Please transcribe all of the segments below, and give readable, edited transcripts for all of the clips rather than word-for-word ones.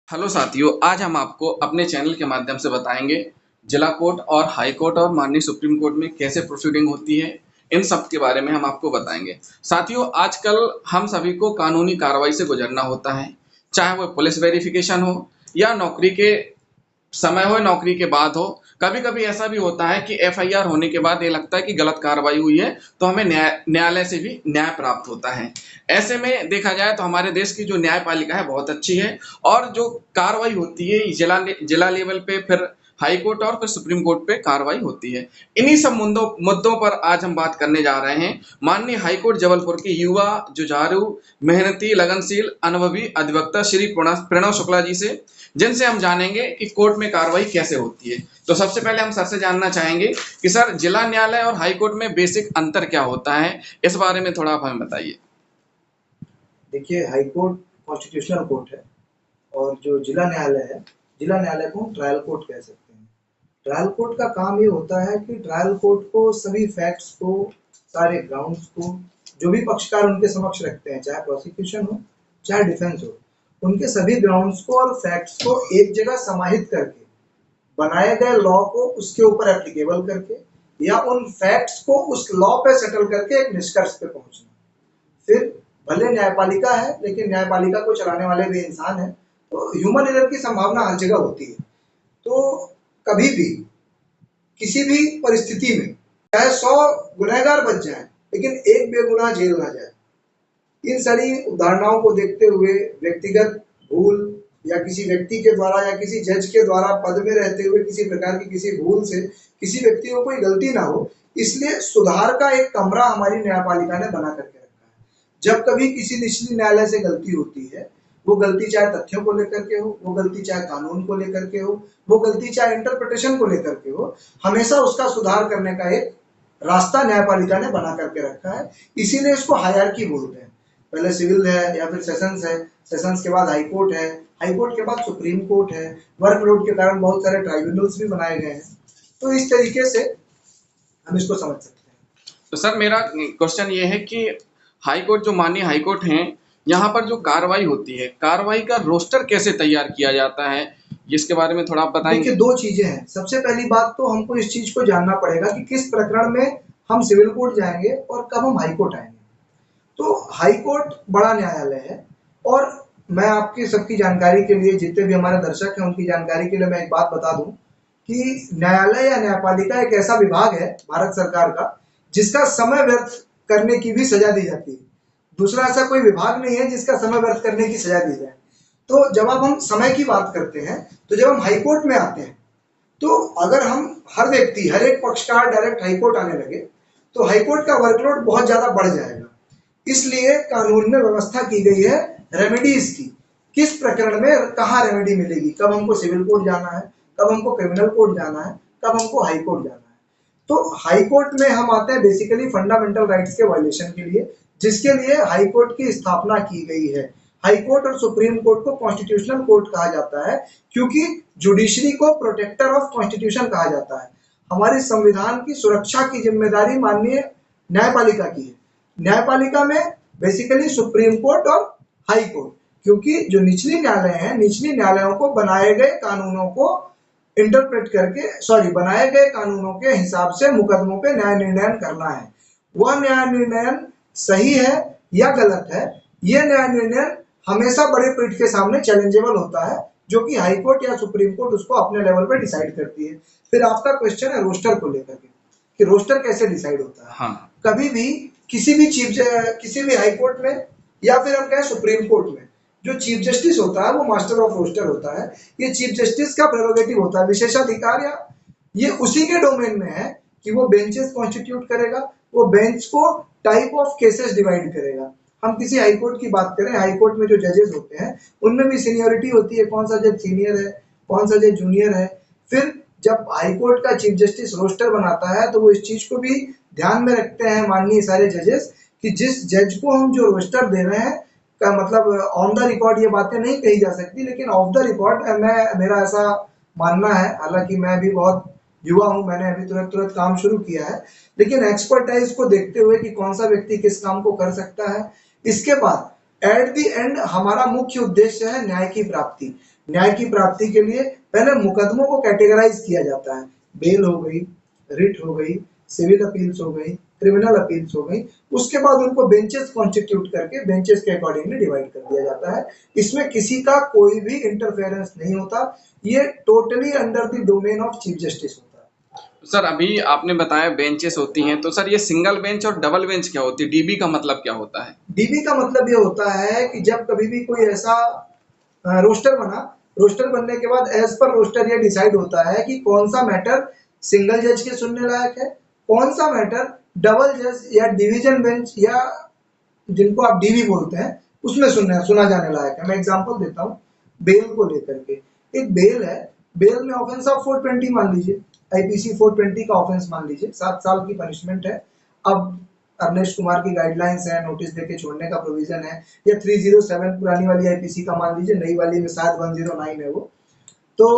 Hello साथियों, आज हम आपको अपने चैनल के माध्यम से बताएंगे जिला कोर्ट और हाई कोर्ट और माननीय सुप्रीम कोर्ट में कैसे प्रोसीडिंग होती है। इन सब के बारे में हम आपको बताएंगे। साथियों, आजकल हम सभी को कानूनी कार्रवाई से गुजरना होता है, चाहे वो पुलिस वेरिफिकेशन हो या नौकरी के समय हो, नौकरी के बाद हो। कभी कभी ऐसा भी होता है कि एफआईआर होने के बाद ये लगता है कि गलत कार्रवाई हुई है, तो हमें न्यायालय से भी न्याय प्राप्त होता है। ऐसे में देखा जाए तो हमारे देश की जो न्यायपालिका है बहुत अच्छी है, और जो कार्रवाई होती है जिला जिला लेवल पे, फिर हाई कोर्ट और फिर सुप्रीम कोर्ट पे कार्रवाई होती है। इन्हीं सब मुद्दों पर आज हम बात करने जा रहे हैं माननीय हाई कोर्ट जबलपुर के युवा, जुझारू, मेहनती, लगनशील, अनुभवी अधिवक्ता श्री प्रणव शुक्ला जी से, जिनसे हम जानेंगे कि कोर्ट में कार्रवाई कैसे होती है। तो सबसे पहले हम सर से जानना चाहेंगे कि सर, जिला न्यायालय और हाई कोर्ट में बेसिक अंतर क्या होता है, इस बारे में थोड़ा आप हमें बताइए। देखिए, हाई कोर्ट कॉन्स्टिट्यूशनल कोर्ट है और जो जिला न्यायालय है, जिला न्यायालय को ट्रायल कोर्ट कह सकते हैं। ट्रायल कोर्ट का काम ये होता है कि ट्रायल कोर्ट को सभी फैक्ट्स को, सारे ग्राउंड्स को, जो भी पक्षकार उनके समक्ष रखते हैं, चाहे प्रोसिक्यूशन हो चाहे डिफेंस हो, उनके सभी ग्राउंड्स को और फैक्ट्स को एक जगह समाहित करके बनाए गए लॉ को उसके ऊपर एप्लीकेबल करके या उन फैक्ट्स को उस लॉ पे सेटल करके एक निष्कर्ष पे पहुंचना। फिर भले न्यायपालिका है, लेकिन न्यायपालिका को चलाने वाले भी इंसान हैं, तो ह्यूमन एरर की संभावना हर जगह होती है। तो कभी भी किसी भी परिस्थिति में चाहे 100 गुनहगार बच जाए, लेकिन एक बेगुनाह जेल ना जाए। इन सारी उदाहरणाओं को देखते हुए व्यक्तिगत भूल या किसी व्यक्ति के द्वारा या किसी जज के द्वारा पद में रहते हुए किसी प्रकार की किसी भूल से किसी व्यक्ति को कोई गलती ना हो, इसलिए सुधार का एक कमरा हमारी न्यायपालिका ने बना करके रखा है। जब कभी किसी निचली न्यायालय से गलती होती है, वो गलती चाहे तथ्यों को लेकर के हो, वो गलती चाहे कानून को लेकर के हो, वो गलती चाहे इंटरप्रिटेशन को लेकर के हो, हमेशा उसका सुधार करने का एक रास्ता न्यायपालिका ने बना करके रखा है। इसीलिए इसको हायरार्की बोलते हैं। पहले सिविल है या फिर सेशंस है, सेशंस के बाद हाई कोर्ट है, हाई कोर्ट के बाद सुप्रीम कोर्ट है। वर्कलोड के कारण बहुत सारे ट्राइब्यूनल्स भी बनाए गए हैं। तो इस तरीके से हम इसको समझ सकते हैं। तो सर, मेरा क्वेश्चन ये है कि हाई कोर्ट, जो माननीय हाई कोर्ट हैं, यहाँ पर जो कार्रवाई होती है, कार्रवाई का रोस्टर कैसे तैयार किया जाता है, इसके बारे में थोड़ा आप बताएंगे। देखिए, दो चीजें हैं। सबसे पहली बात तो हमको इस चीज को जानना पड़ेगा कि किस प्रकरण में हम सिविल कोर्ट जाएंगे और कब हम हाई कोर्ट आएंगे। तो हाई कोर्ट बड़ा न्यायालय है, और मैं आपकी सबकी जानकारी के लिए, जितने भी हमारे दर्शक हैं उनकी जानकारी के लिए मैं एक बात बता दूं कि न्यायालय या न्यायपालिका एक ऐसा विभाग है भारत सरकार का जिसका समय व्यर्थ करने की भी सजा दी जाती है। दूसरा ऐसा कोई विभाग नहीं है जिसका समय व्यर्थ करने की सजा दी जाए। तो जब अब हम समय की बात करते हैं, तो जब हम हाई कोर्ट में आते हैं, तो अगर हम हर व्यक्ति, हर एक पक्षकार डायरेक्ट हाई कोर्ट आने लगे, तो हाई कोर्ट का वर्कलोड बहुत ज्यादा बढ़ जाएगा। इसलिए कानून में व्यवस्था की गई है रेमेडीज की। किस प्रकरण में कहाँ रेमेडी मिलेगी, कब हमको सिविल कोर्ट जाना है, कब हमको क्रिमिनल कोर्ट जाना है, कब हमको हाई कोर्ट जाना है। तो हाई कोर्ट में हम आते हैं बेसिकली फंडामेंटल राइट्स के वायलेशन के लिए, जिसके लिए हाई कोर्ट की स्थापना की गई है। हाई कोर्ट और सुप्रीम कोर्ट को कॉन्स्टिट्यूशनल कोर्ट कहा जाता है, क्योंकि जुडिशरी को प्रोटेक्टर ऑफ कॉन्स्टिट्यूशन कहा जाता है। हमारे संविधान की सुरक्षा की जिम्मेदारी माननीय न्यायपालिका की है। न्यायपालिका में बेसिकली सुप्रीम कोर्ट और हाई कोर्ट, क्योंकि जो निचली न्यायालय हैं, निचली न्यायालयों को बनाए गए कानूनों को इंटरप्रेट करके, सॉरी, बनाए गए कानूनों के हिसाब से मुकदमों पे न्याय निर्णय करना है। वह न्याय निर्णय सही है या गलत है, यह न्याय निर्णय हमेशा बड़े पीठ के सामने चैलेंजेबल होता है, जो कि हाई कोर्ट या सुप्रीम कोर्ट उसको अपने लेवल पे डिसाइड करती है। फिर आपका क्वेश्चन है रोस्टर को लेकर के कि रोस्टर कैसे डिसाइड होता है। हाँ। कभी भी किसी भी किसी भी हाई कोर्ट में या फिर हम कहें सुप्रीम कोर्ट में, जो चीफ जस्टिस होता है वो मास्टर ऑफ रोस्टर होता है। ये चीफ जस्टिस का प्रेरोगेटिव होता है, विशेषाधिकार, या ये उसी के डोमेन में है कि वो बेंचेस कॉन्स्टिट्यूट करेगा, वो बेंच को टाइप ऑफ केसेस डिवाइड करेगा। हम किसी हाई कोर्ट की बात करें, हाई कोर्ट में जो जजेस होते हैं उनमें भी सीनियरिटी होती है, कौन सा जज सीनियर है, कौन सा जज जूनियर है। फिर जब हाई कोर्ट का चीफ जस्टिस रोस्टर बनाता है, तो वो इस चीज को भी ध्यान में रखते हैं माननीय सारे जजेस कि जिस जज को हम जो रोस्टर दे रहे हैं, का मतलब ऑन द रिकॉर्ड ये बातें नहीं कही जा सकती, लेकिन ऑफ द रिकॉर्ड मेरा ऐसा मानना है, हालांकि मैं भी बहुत युवा हूं, मैंने अभी तुरंत तुरंत काम शुरू किया है, लेकिन एक्सपर्टाइज को देखते हुए कि कौन सा व्यक्ति किस काम को कर सकता है। इसके बाद एट द एंड हमारा मुख्य उद्देश्य है न्याय की प्राप्ति। न्याय की प्राप्ति के लिए पहले मुकदमों को कैटेगराइज किया जाता है। बेल हो गई, रिट हो गई, सिविल अपील्स हो गई, क्रिमिनल अपील्स हो गई। उसके बाद उनको बेंचेस कॉन्स्टिट्यूट करके बेंचेस के अकॉर्डिंगली डिवाइड कर दिया जाता है। इसमें किसी का कोई भी इंटरफेरेंस नहीं होता। ये totally under the domain of chief justice होता है। सर अभी आपने बताया बेंचेस होती हैं, तो सर ये सिंगल बेंच और डबल बेंच क्या होती है? डीबी का मतलब क्या होता है? डीबी का मतलब ये होता है कि जब कभी भी कोई ऐसा रोस्टर बना, रोस्टर बनने के बाद एज पर रोस्टर ये डिसाइड होता है कि कौन सा मैटर सिंगल जज के सुनने लायक है, कौन सा मैटर डबल जज या डिवीजन बेंच या जिनको आप डीवी बोलते हैं उसमें सुना जाने लायक है। मैं एग्जांपल देता हूँ बेल को लेकर के। एक बेल है, बेल में ऑफेंस ऑफ 420 मान लीजिए, आईपीसी 420 का ऑफेंस मान लीजिए, 7 साल की पनिशमेंट है। अब अवनेश कुमार की गाइडलाइंस है, नोटिस देके छोड़ने का प्रोविजन है, या 307 पुरानी वाली आईपीसी का मान लीजिए, नई वाली में शायद 109 है वो। तो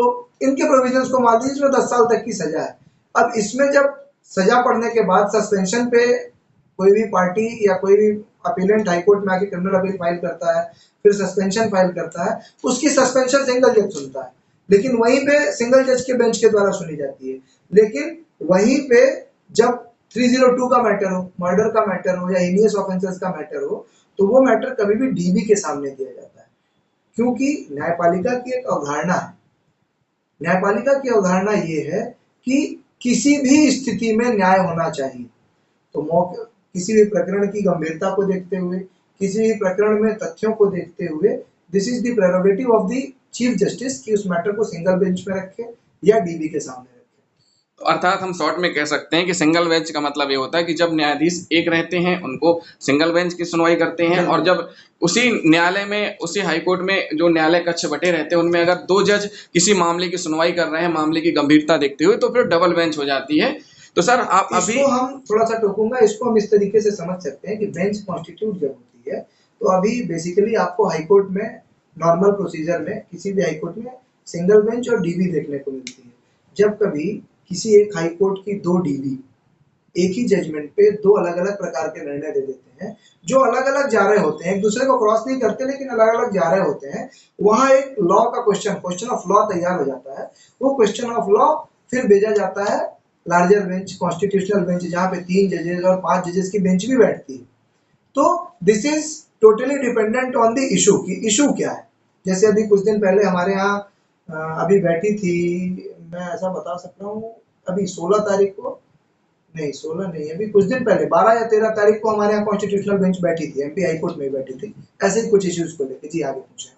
इनके प्रोविजंस को मान लीजिए, इसमें 10 साल तक की सजा है। अब इसमें जब सजा पड़ने के बाद सस्पेंशन पे कोई भी पार्टी या कोई भी अपीलेंट हाईकोर्ट में आके क्रिमिनल अपील फाइल करता है, फिर सस्पेंशन फाइल करता है, उसकी सस्पेंशन सिंगल जज सुनता है, लेकिन वहीं पे सिंगल जज के बेंच के द्वारा सुनी जाती है। लेकिन वहीं पे जब 302 का मैटर हो, मर्डर का मैटर हो या हीनियस ऑफेंसेस का मैटर हो, तो वो मैटर कभी भी डीबी के सामने दिया जाता है। क्योंकि न्यायपालिका की एक अवधारणा है, न्यायपालिका की अवधारणा ये है कि किसी भी स्थिति में न्याय होना चाहिए। तो मौके किसी भी प्रकरण की गंभीरता को देखते हुए, किसी भी प्रकरण में तथ्यों को देखते हुए, this is the prerogative of the chief justice कि उस मैटर को सिंगल बेंच में रखे या डीबी के सामने रखे। तो अर्थात हम शॉर्ट में कह सकते हैं कि सिंगल बेंच का मतलब ये होता है कि जब न्यायाधीश एक रहते हैं उनको सिंगल बेंच की सुनवाई करते हैं, और जब उसी न्यायालय में, उसी हाईकोर्ट में जो न्यायालय कक्ष बटे रहते हैं उनमें अगर दो जज किसी मामले की सुनवाई कर रहे हैं मामले की गंभीरता देखते हुए, तो फिर डबल बेंच हो जाती है। तो सर आप अभी इसको हम थोड़ा सा टोकूंगा, इसको हम इस तरीके से समझ सकते हैं कि बेंच कॉन्स्टिट्यूट जब होती है तो अभी बेसिकली आपको हाईकोर्ट में नॉर्मल प्रोसीजर में किसी भी हाईकोर्ट में सिंगल बेंच और डीबी देखने को मिलती है। जब कभी किसी एक हाईकोर्ट की दो डीबी एक ही जजमेंट पे दो अलग अलग प्रकार के निर्णय दे देते हैं, जो अलग अलग जा रहे होते हैं, एक दूसरे को क्रॉस नहीं करते लेकिन अलग अलग जा रहे होते हैं, वहां एक लॉ का क्वेश्चन ऑफ लॉ तैयार हो जाता है। वो क्वेश्चन ऑफ लॉ फिर भेजा जाता है लार्जर बेंच, कॉन्स्टिट्यूशनल बेंच, जहां पे 3 जजेस और 5 जजेस की बेंच भी बैठती है। तो this is totally dependent on the issue कि इशू क्या है। जैसे अभी कुछ दिन पहले हमारे यहाँ अभी बैठी थी, मैं ऐसा बता सकता हूँ, अभी 16 तारीख को, नहीं 16 नहीं, अभी कुछ दिन पहले 12 या 13 तारीख को हमारे यहाँ कॉन्स्टिट्यूशनल बेंच बैठी थी, एमपी हाईकोर्ट में बैठी थी, ऐसे ही कुछ इश्यूज को लेकर। जी आगे पूछे।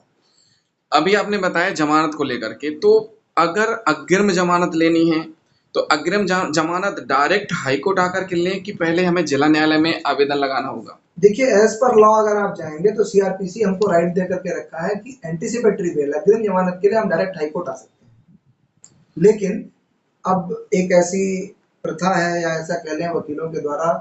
अभी आपने बताया जमानत को लेकर के, तो अगर अग्रिम जमानत लेनी है तो अग्रिम जमानत डायरेक्ट हाईकोर्ट आकर के लें कि पहले हमें जिला न्यायालय में आवेदन लगाना होगा? देखिए एज पर लॉ अगर आप जाएंगे तो सीआरपीसी हमको राइट दे करके रखा है कि एंटीसिपेटरी बेल, अग्रिम जमानत के लिए हम डायरेक्ट हाईकोर्ट आ सकते हैं। लेकिन अब एक ऐसी प्रथा है या ऐसा कह लें वकीलों के द्वारा,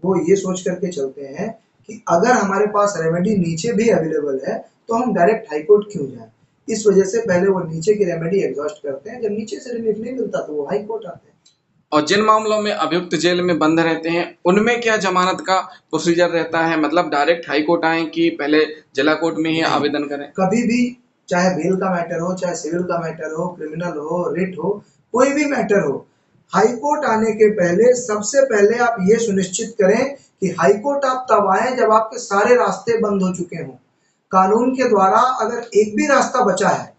वो ये सोच करके चलते हैं कि अगर हमारे पास रेमेडी नीचे भी अवेलेबल है तो हम डायरेक्ट हाईकोर्ट क्यों जाएं। इस वजह से पहले वो नीचे की रेमेडी एग्जॉस्ट करते हैं, जब नीचे से रिलीफ नहीं मिलता तो वो हाईकोर्ट आते हैं। और जिन मामलों में अभियुक्त जेल में बंद रहते हैं उनमें क्या जमानत का प्रोसीजर रहता है? मतलब डायरेक्ट हाई कोर्ट आए कि पहले जिला कोर्ट में ही आवेदन करें? कभी भी, चाहे बेल का मैटर हो, चाहे सिविल का मैटर हो, क्रिमिनल हो, रिट हो, कोई भी मैटर हो, हाई कोर्ट आने के पहले सबसे पहले आप ये सुनिश्चित करें कि हाई कोर्ट आप तब आए जब आपके सारे रास्ते बंद हो चुके हों। कानून के द्वारा अगर एक भी रास्ता बचा है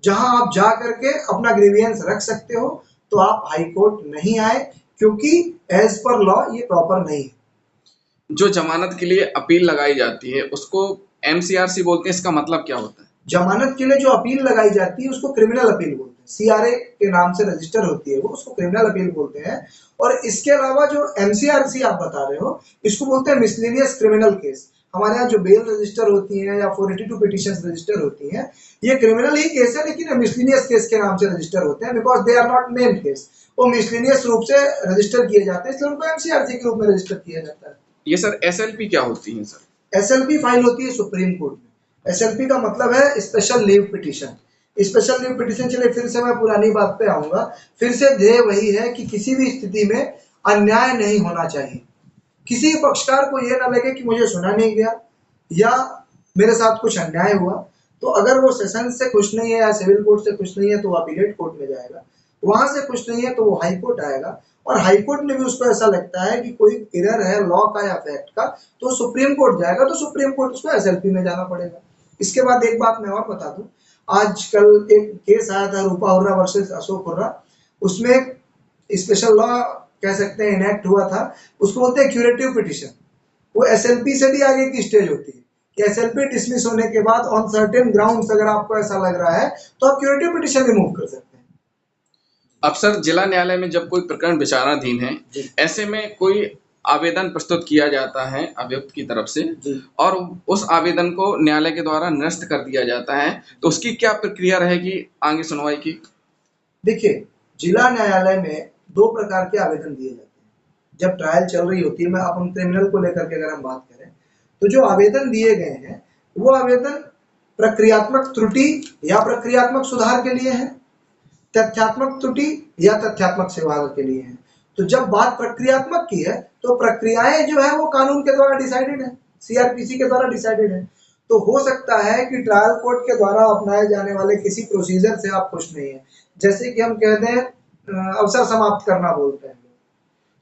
जहां आप जा करके अपना ग्रीवियंस रख सकते हो, तो आप हाई कोर्ट नहीं आए, क्योंकि एज पर लॉ ये प्रॉपर नहीं है। जो जमानत के लिए अपील लगाई जाती है उसको एमसीआरसी बोलते हैं, इसका मतलब क्या होता है? जमानत के लिए जो अपील लगाई जाती है उसको क्रिमिनल अपील बोलते हैं, सीआरए के नाम से रजिस्टर होती है वो, उसको क्रिमिनल अपील बोलते हैं। और इसके अलावा जो एमसीआरसी आप बता रहे हो, इसको बोलते हैं मिसलेनियस क्रिमिनल केस। हमारे यहाँ जो बेल रजिस्टर होती है या 482 पिटिशंस रजिस्टर होती हैं, ये क्रिमिनल ही केस है लेकिन मिसलेनियस केस के नाम से रजिस्टर होते हैं, because they are not named case. वो मिसलेनियस रूप से रजिस्टर किए जाते हैं, इसलिए उनको एमसीआरसी के रूप में रजिस्टर किया जाता है। ये सर एसएलपी क्या होती है सर? एसएलपी फाइल होती है सुप्रीम कोर्ट में। एसएलपी का मतलब है special leave petition. Special leave petition, चलिए फिर से मैं पुरानी बात पे आऊंगा, फिर से ध्येय वही है कि किसी भी स्थिति में अन्याय नहीं होना चाहिए। किसी पक्षकार को यह ना लगे कि मुझे सुना नहीं गया या मेरे साथ कुछ अन्याय हुआ। तो अगर वो सेशन से खुश नहीं है या सिविल कोर्ट से खुश नहीं है तो वो अपीलेट कोर्ट में जाएगा, वहां से खुश नहीं है तो वो हाई कोर्ट आएगा, और हाई कोर्ट में भी उसको ऐसा लगता है कि कोई एरर है लॉ का या फैक्ट का, तो सुप्रीम कोर्ट जाएगा, तो सुप्रीम कोर्ट उसको एसएलपी में जाना पड़ेगा। इसके बाद एक बात मैं और बता दूं, आजकल एक केस आया था रूपा हुर्रा वर्सेस अशोक हुर्रा, उसमें एक स्पेशल लॉ कह सकते हैं इनेक्ट हुआ था, उसको बोलते हैं क्यूरेटिव पिटिशन। वो एसएलपी से भी आगे की स्टेज होती है कि एसएलपी डिसमिस होने के बाद ऑन सर्टेन ग्राउंड्स अगर आपको ऐसा लग रहा है तो आप क्यूरेटिव पिटिशन भी मूव कर सकते हैं। अब सर जिला न्यायालय में जब कोई प्रकरण विचाराधीन है, जी ऐसे में कोई आवेदन प्रस्तुत किया जाता है अभियुक्त की तरफ से जी और उस आवेदन को न्यायालय के द्वारा निरस्त कर दिया जाता है, तो उसकी क्या प्रक्रिया रहेगी आगे सुनवाई की? देखिए, जिला न्यायालय में दो प्रकार के आवेदन दिए जाते हैं जब ट्रायल चल रही होती है। मैं अपन क्रिमिनल को लेकर के अगर हम बात करें तो जो आवेदन दिए गए हैं वो आवेदन प्रक्रियात्मक त्रुटि या प्रक्रियात्मक सुधार के लिए है, तथ्यात्मक त्रुटि या तथ्यात्मक सुधार के लिए है। तो जब बात प्रक्रियात्मक की है तो प्रक्रियाएं जो है वो कानून के द्वारा डिसाइडेड है, सीआरपीसी के द्वारा डिसाइडेड है। तो हो सकता है कि ट्रायल कोर्ट के द्वारा अपनाए जाने वाले किसी प्रोसीजर से आप खुश नहीं है, जैसे कि हम कहते हैं अवसर समाप्त करना बोलते हैं।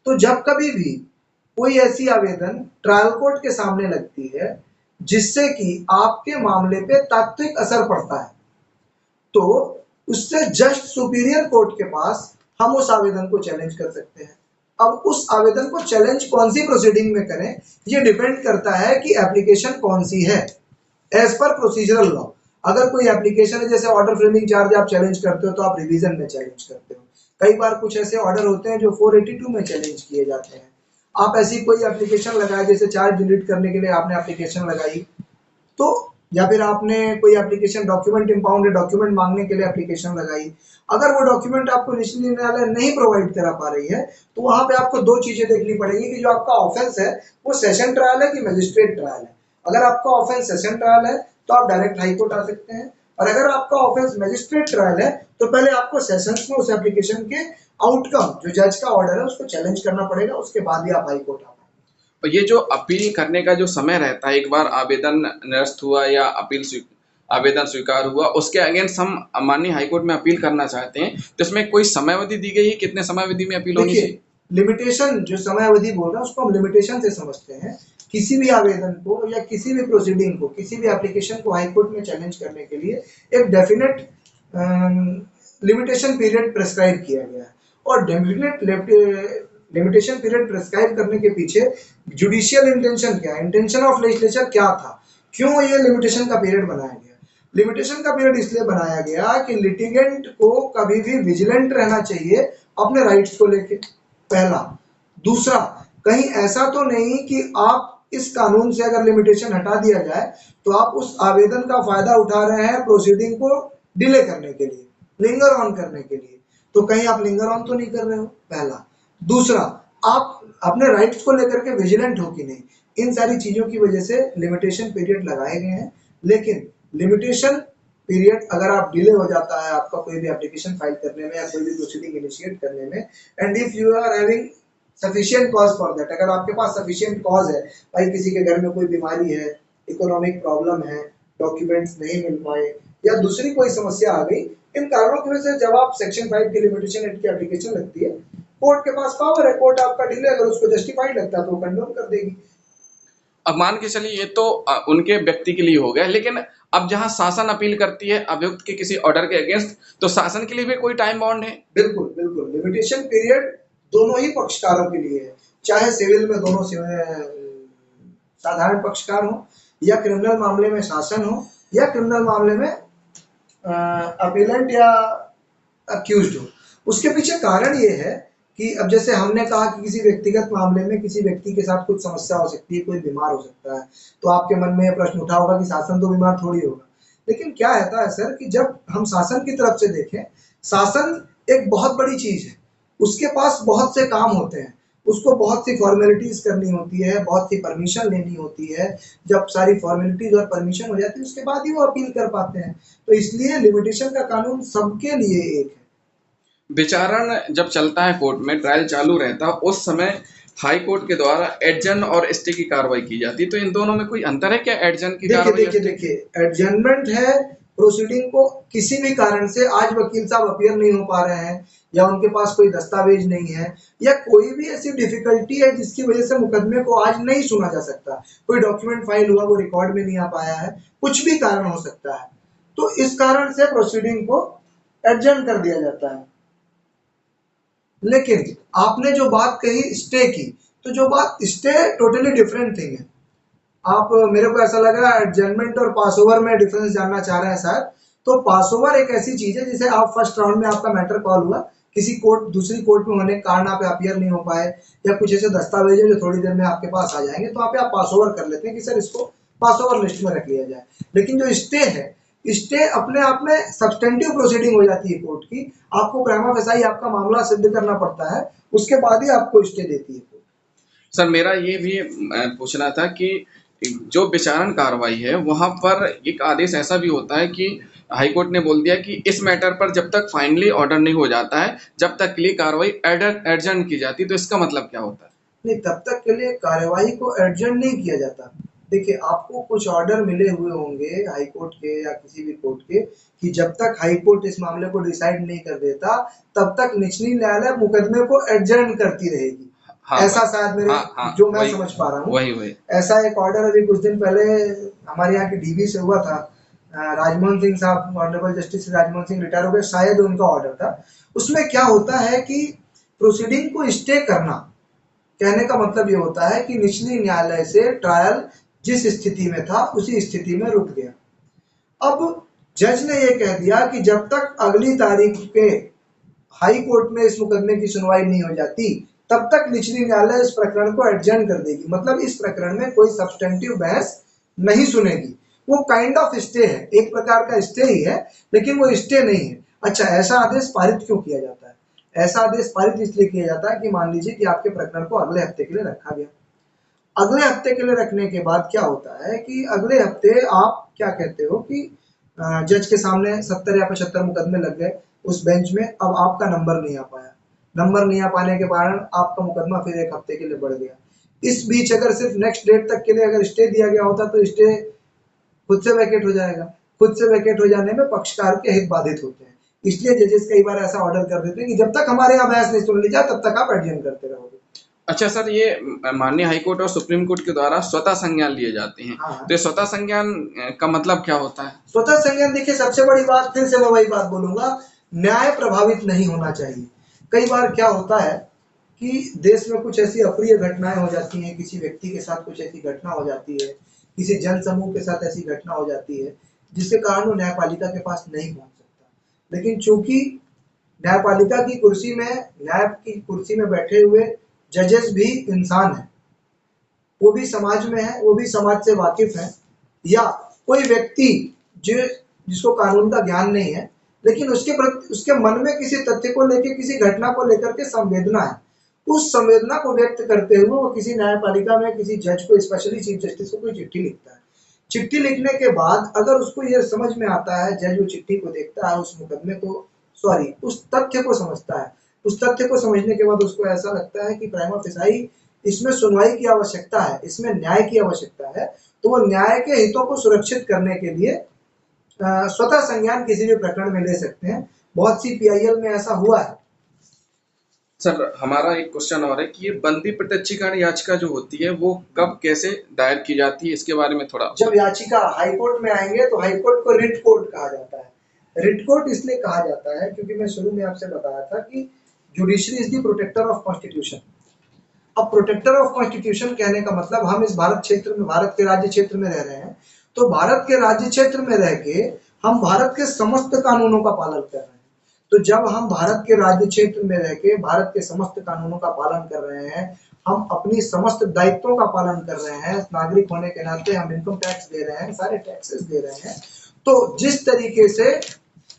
तो जब कभी भी कोई ऐसी आवेदन ट्रायल कोर्ट के सामने लगती है जिससे कि आपके मामले पे तात्विक असर पड़ता है, तो उससे जस्ट सुपीरियर कोर्ट के पास हम उस आवेदन को चैलेंज कर सकते हैं। अब उस आवेदन को चैलेंज कौन सी प्रोसीडिंग में करें, ये डिपेंड करता है कि एप्लीकेशन कौन सी है एज पर प्रोसीजरल लॉ। अगर कोई एप्लीकेशन है जैसे ऑर्डर फ्रेमिंग चार्ज आप चैलेंज करते हो तो आप रिवीजन में चैलेंज करते हो। कई बार कुछ ऐसे ऑर्डर होते हैं जो 482 में चैलेंज किए जाते हैं। आप ऐसी कोई एप्लीकेशन लगाए, जैसे चार्ज डिलीट करने के लिए आपने एप्लीकेशन लगाई, तो या फिर आपने कोई एप्लीकेशन डॉक्यूमेंट इंपाउंड डॉक्यूमेंट मांगने के लिए एप्लीकेशन लगाई, अगर वो डॉक्यूमेंट आपको निचली न्यायालय नहीं प्रोवाइड करा पा रही है तो वहां पे आपको दो चीजें देखनी पड़ेगी कि जो आपका ऑफेंस है वो सेशन ट्रायल है कि मजिस्ट्रेट ट्रायल है। अगर आपका ऑफेंस सेशन ट्रायल है तो आप डायरेक्ट हाई कोर्ट आ सकते हैं, और अगर आपका ऑफेंस मजिस्ट्रेट ट्रायल है तो पहले आपको सेशंस में उस एप्लीकेशन के आउटकम जो जज का ऑर्डर है उसको चैलेंज करना पड़ेगा, उसके बाद ही आप हाई कोर्ट आ पाएंगे। और ये जो अपील करने का जो समय रहता है, एक बार आवेदन निरस्त हुआ या आवेदन स्वीकार हुआ, उसके अगेंस्ट हम माननीय हाईकोर्ट में अपील करना चाहते हैं, तो इसमें कोई समय अवधि दी गई है, कितने समय अवधि में अपील होनी देखिए, चाहिए? लिमिटेशन जो समय अवधि बोल रहे हैं उसको हम लिमिटेशन से समझते हैं। किसी भी आवेदन को या किसी भी प्रोसीडिंग को, किसी भी एप्लीकेशन को हाई कोर्ट में चैलेंज करने के लिए एक डेफिनेट लिमिटेशन पीरियड प्रेस्क्राइब किया गया है, और डेफिनेट लिमिटेशन पीरियड प्रेस्क्राइब करने के पीछे जुडिशियल इंटेंशन क्या है, इंटेंशन ऑफ लेजिस्लेचर क्या था, क्यों ये लिमिटेशन का पीरियड बनाया गया। लिमिटेशन का पीरियड इसलिए बनाया गया कि लिटिगेंट को कभी भी विजिलेंट रहना चाहिए अपने राइट्स को लेके, पहला। दूसरा, कहीं ऐसा तो नहीं कि आप इस कानून से अगर लिमिटेशन हटा दिया जाए तो आप उस आवेदन का फायदा उठा रहे हैं प्रोसीडिंग को डिले करने के लिए, लिंगर ऑन करने के लिए, तो कहीं आप लिंगर ऑन तो नहीं कर रहे हो, पहला। दूसरा, आप अपने राइट्स को लेकर के विजिलेंट हो कि नहीं, इन सारी चीजों की वजह से लिमिटेशन पीरियड लगाए गए हैं। लेकिन लिमिटेशन पीरियड अगर आप डिले हो जाता है आपका कोई भी एप्लीकेशन फाइल करने में या कोई भी प्रोसीडिंग इनिशिएट करने में, and if you are having sufficient cause for that, अगर आपके पास सफिशिएंट कॉज है, भाई किसी के घर में कोई बीमारी है, इकोनॉमिक प्रॉब्लम है, डॉक्यूमेंट्स नहीं मिल पाए या दूसरी कोई समस्या आ गई, इन कारणों की वजह से जब आप सेक्शन 5 की लिमिटेशन एक्ट की एप्लीकेशन लगती है, कोर्ट के पास पावर है, कोर्ट आपका डिले अगर उसको जस्टिफाइड लगता है तो वो कंडोम कर देगी। अब मान के चलिए ये तो उनके व्यक्ति के लिए हो गया, लेकिन अब जहां शासन अपील करती है अभियुक्त के किसी ऑर्डर के अगेंस्ट, तो शासन के लिए भी कोई टाइम बाउंड है? बिल्कुल बिल्कुल, लिमिटेशन पीरियड दोनों ही पक्षकारों के लिए है, चाहे सिविल में दोनों साधारण पक्षकार हो, या क्रिमिनल मामले में शासन हो, या क्रिमिनल मामले में अपीलेंट या अक्यूज्ड हो। उसके पीछे कारण ये है कि अब जैसे हमने कहा कि किसी व्यक्तिगत मामले में किसी व्यक्ति के साथ कुछ समस्या हो सकती है, कोई बीमार हो सकता है, तो आपके मन में यह प्रश्न उठा होगा कि शासन तो बीमार थोड़ी होगा। लेकिन क्या रहता है सर कि जब हम शासन की तरफ से देखें, शासन एक बहुत बड़ी चीज है, उसके पास बहुत से काम होते हैं, उसको बहुत सी फॉर्मेलिटीज करनी होती है, बहुत सी परमिशन लेनी होती है। जब सारी फॉर्मेलिटीज और परमिशन हो जाती है उसके बाद ही वो अपील कर पाते हैं। तो इसलिए लिमिटेशन का कानून सबके लिए एक है। विचारण जब चलता है कोर्ट में, ट्रायल चालू रहता है, उस समय हाई कोर्ट के द्वारा एडजन और स्टे की कार्रवाई की जाती है, तो इन दोनों में कोई अंतर है क्या, एडजन की देखिए कार्रवाई देखिए स्टे की? देखिए एडजर्नमेंट है प्रोसीडिंग को किसी भी कारण से आज वकील साहब अपीयर नहीं हो पा रहे हैं या उनके पास कोई दस्तावेज नहीं है या कोई भी ऐसी डिफिकल्टी है जिसकी वजह से मुकदमे को आज नहीं सुना जा सकता, कोई डॉक्यूमेंट फाइल हुआ वो रिकॉर्ड में नहीं आ पाया है, कुछ भी कारण हो सकता है, तो इस कारण से प्रोसीडिंग को एडजर्न कर दिया जाता है। लेकिन आपने जो बात कही स्टे की, तो जो बात स्टे टोटली डिफरेंट थिंग है। आप मेरे को ऐसा लग रहा है एडजमेंट और पास ओवर में डिफरेंस जानना चाह रहे हैं शायद। तो पास ओवर एक ऐसी चीज है जिसे आप फर्स्ट राउंड में आपका मैटर कॉल हुआ, किसी कोर्ट दूसरी कोर्ट में होने के कारण आप अपीयर नहीं हो पाए या कुछ ऐसे दस्तावेज है जो थोड़ी देर में आपके पास आ जाएंगे, तो आप पास ओवर कर लेते हैं कि सर इसको पास ओवर लिस्ट में रख लिया जाए। लेकिन जो स्टे है, स्टे अपने आप में सब्सटेंटिव प्रोसीडिंग हो जाती है कोर्ट की, आपको प्रिमा फेसाई आपका मामला सिद्ध करना पड़ता है, उसके बाद ही आपको स्टे देती है कोर्ट। सर मेरा ये भी पूछना था कि जो विचारण कार्रवाई है वहां पर एक आदेश ऐसा भी होता है कि हाई कोर्ट ने बोल दिया कि इस मैटर पर जब तक फाइनली ऑर्डर नहीं हो जाता है जब तक के लिए कार्रवाई एडजर्न की जाती है, तो इसका मतलब क्या होता है? नहीं, तब तक के लिए कार्यवाही को एडजर्न नहीं किया जाता। देखिए आपको कुछ ऑर्डर मिले हुए होंगे हाई कोर्ट के या किसी भी कोर्ट के कि जब तक हाई कोर्ट इस मामले को डिसाइड नहीं कर देता तब तक निचली न्यायालय मुकदमे को एडजर्न करती रहेगी। हाँ ऐसा भाई, शायद मेरे हाँ हाँ, जो मैं वही समझ पा रहा हूँ, वही वही। ऐसा एक ऑर्डर अभी कुछ दिन पहले हमारे यहाँ की डीबी से हुआ था। राजमोहन सिंह साहब, honourable justice Rajmohan Singh retire हो गए, शायद उनका ऑर्डर था। उसमें क्या होता है कि प्रोसीडिंग को स्टे करना, कहने का मतलब ये होता है कि निचली न्यायालय से ट्रायल जिस स्थिति में था उसी स्थिति में रुक गया। अब जज ने ये कह दिया कि जब तक अगली तारीख पे हाई कोर्ट में इस मुकदमे की सुनवाई नहीं हो जाती तब तक निचली न्यायालय इस प्रकरण को एडजर्न कर देगी, मतलब इस प्रकरण में कोई सब्सटेंटिव बहस नहीं सुनेगी। वो काइंड ऑफ स्टे है, एक प्रकार का स्टे ही है, लेकिन वो स्टे नहीं है। अच्छा, ऐसा आदेश पारित क्यों किया जाता है? ऐसा आदेश पारित इसलिए किया जाता है कि मान लीजिए कि आपके प्रकरण को अगले हफ्ते के लिए रखा गया। अगले हफ्ते के लिए रखने के बाद क्या होता है कि अगले हफ्ते आप क्या कहते हो कि जज के सामने 70 या 75 मुकदमे लग गए उस बेंच में, अब आपका नंबर नहीं आ पाया, नंबर नहीं आ पाने के कारण आपका मुकदमा फिर एक हफ्ते के लिए बढ़ गया। इस बीच अगर सिर्फ नेक्स्ट डेट तक के लिए अगर स्टे दिया गया होता तो स्टे खुद से वैकेट हो जाएगा, खुद से वैकेट हो जाने में पक्षकार के हित बाधित होते हैं, इसलिए जजेस कई बार ऐसा ऑर्डर कर देते हैं कि जब तक हमारे यहाँ बहस नहीं सुन ली जाए तब तक आप एडजर्न करते रहोगे। अच्छा सर, ये माननीय हाई कोर्ट और सुप्रीम कोर्ट के द्वारा स्वतः संज्ञान लिए जाते हैं, हाँ तो ये स्वतः संज्ञान का मतलब क्या होता है? स्वतः संज्ञान, देखिए सबसे बड़ी बात फिर से मैं वही बात बोलूंगा, न्याय प्रभावित नहीं होना चाहिए। कई बार क्या होता है कि देश में कुछ ऐसी अप्रिय घटनाएं हो जाती हैं, किसी व्यक्ति के साथ कुछ ऐसी घटना हो जाती है, किसी जन समूह के साथ ऐसी घटना हो जाती है जिसके कारण वो न्यायपालिका के पास नहीं पहुंच सकता। लेकिन चूंकि न्यायपालिका की कुर्सी में, न्याय की कुर्सी में बैठे हुए जजेस भी इंसान हैं, वो भी समाज में है, वो भी समाज से वाकिफ है, या कोई व्यक्ति जो जिसको कानून का ज्ञान नहीं है लेकिन उसके मन में किसी तथ्य को लेकर, किसी घटना को लेकर के संवेदना है, उस संवेदना को व्यक्त करते हुए वो किसी न्यायपालिका में किसी जज को, स्पेशली चीफ जस्टिस को कोई चिट्ठी लिखता है। चिट्ठी लिखने के बाद अगर उसको ये समझ में आता है, जज वो चिट्ठी को देखता है, उस मुकदमे को, सॉरी उस तथ्य को समझता है, उस तथ्य को समझने के बाद उसको ऐसा लगता है कि प्राइमा फेसाई इसमें सुनवाई की आवश्यकता है, इसमें न्याय की आवश्यकता है, तो वो न्याय के हितों को सुरक्षित करने के लिए स्वतः संज्ञान किसी भी प्रकरण में ले सकते हैं। बहुत सी पीआईएल में ऐसा हुआ है। सर हमारा एक क्वेश्चन और है कि ये बंदी प्रत्यक्षीकरण याचिका जो होती है वो कब कैसे दायर की जाती है, इसके बारे में थोड़ा। जब याचिका हाई कोर्ट में आएंगे तो हाई कोर्ट को रिट कोर्ट कहा जाता है। रिट कोर्ट इसलिए कहा जाता है क्योंकि मैं शुरू में आपसे बताया था कि judiciary is the protector of constitution. अब प्रोटेक्टर ऑफ कॉन्स्टिट्यूशन कहने का मतलब हम इस भारत क्षेत्र में, भारत के राज्य क्षेत्र में रह रहे हैं, तो भारत के राज्य क्षेत्र में रह के हम भारत के समस्त कानूनों का पालन कर रहे हैं। तो जब हम भारत के राज्य क्षेत्र में रह के भारत के समस्त कानूनों का पालन कर रहे हैं, हम अपनी समस्त दायित्वों का पालन कर रहे हैं, नागरिक होने के नाते हम इनकम टैक्स दे रहे हैं, सारे टैक्सेस दे रहे हैं, तो जिस तरीके से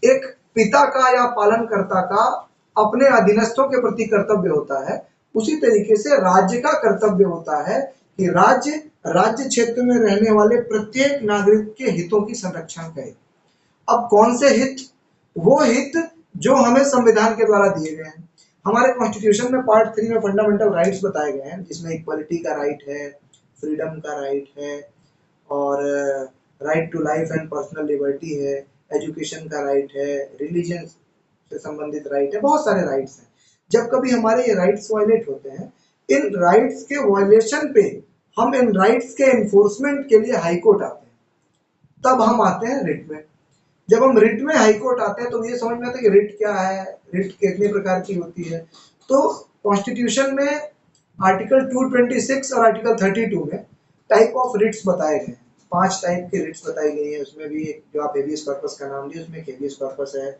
एक पिता का या पालनकर्ता का अपने अधीनस्थों के प्रति कर्तव्य होता है, उसी तरीके से राज्य का कर्तव्य होता है कि राज्य क्षेत्र में रहने वाले प्रत्येक नागरिक के हितों की संरक्षण करे। अब कौन से हित? वो हित जो हमें संविधान के द्वारा दिए गए हैं। हमारे कॉन्स्टिट्यूशन में पार्ट 3 में फंडामेंटल राइट्स बताए गए हैं, जिसमें इक्वालिटी का राइट है, फ्रीडम का राइट है, और right to life and personal liberty है, एजुकेशन का राइट है, रिलीजन से संबंधित राइट है, बहुत सारे राइट्स हैं। जब कभी हमारे ये राइट्स वायलेट होते हैं, इन राइट्स के वायलेशन पे हम इन राइट्स के एनफोर्समेंट के लिए हाई कोर्ट आते हैं, तब हम आते हैं रिट में। जब हम रिट में हाई कोर्ट आते हैं तो ये समझ में आता है कि रिट क्या है, रिट कितने प्रकार की होती है। तो कॉन्स्टिट्यूशन में आर्टिकल 226 और आर्टिकल 32 में टाइप ऑफ रिट्स बताए गए हैं, 5 टाइप की रिट्स बताई गई है। उसमें भी जो आप हेबियस कॉर्पस का नाम दिए, उसमें हेबियस कॉर्पस है,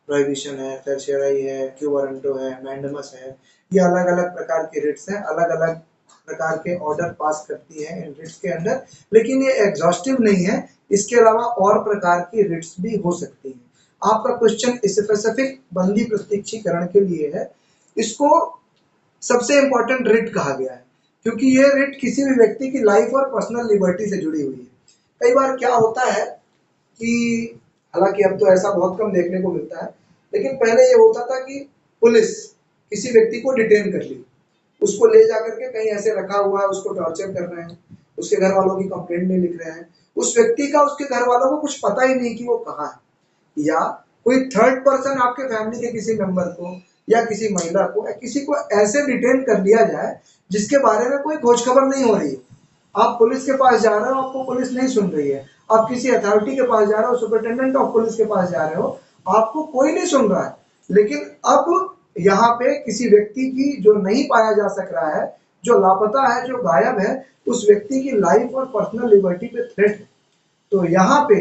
प्रोहिबिशन है, सर्शियरी है, क्यू वारंटो है, मैंडमस है। ये अलग अलग प्रकार के रिट्स हैं, अलग अलग प्रकार के ऑर्डर पास करती है इन रिट्स के अंदर, लेकिन ये एग्जॉस्टिव नहीं है। इसके अलावा और प्रकार की रिट्स भी हो सकती हैं। आपका क्वेश्चन स्पेसिफिक बंदी प्रत्यक्षीकरण के लिए है। इसको सबसे इंपॉर्टेंट रिट कहा गया है, क्योंकि ये रिट किसी भी व्यक्ति की लाइफ और पर्सनल लिबर्टी से जुड़ी हुई है। कई बार क्या होता है कि, हालांकि अब तो ऐसा बहुत कम देखने को मिलता है, लेकिन पहले ये होता था कि पुलिस किसी व्यक्ति को डिटेन कर ली, उसको ले जाकर के कहीं ऐसे रखा हुआ है, उसको टॉर्चर कर रहे हैं, उसके घर वालों की कंप्लेंट नहीं लिख रहे हैं, उस व्यक्ति का उसके घर वालों को कुछ पता ही नहीं कि वो कहाँ है। या कोई थर्ड पर्सन आपके फैमिली के किसी मेंबर को या किसी महिला को या किसी को ऐसे डिटेन कर लिया जाए जिसके बारे में कोई खोज खबर नहीं हो रही है। आप पुलिस के पास जा रहे हो, आपको पुलिस नहीं सुन रही है। आप किसी अथॉरिटी के पास जा रहे हो, सुपरिटेंडेंट ऑफ पुलिस के पास जा रहे हो, आपको कोई नहीं सुन रहा है। लेकिन अब यहाँ पे किसी व्यक्ति की जो नहीं पाया जा सक रहा है, जो लापता है, जो गायब है, उस व्यक्ति की लाइफ और पर्सनल लिबर्टी पे थ्रेट है। तो यहाँ पे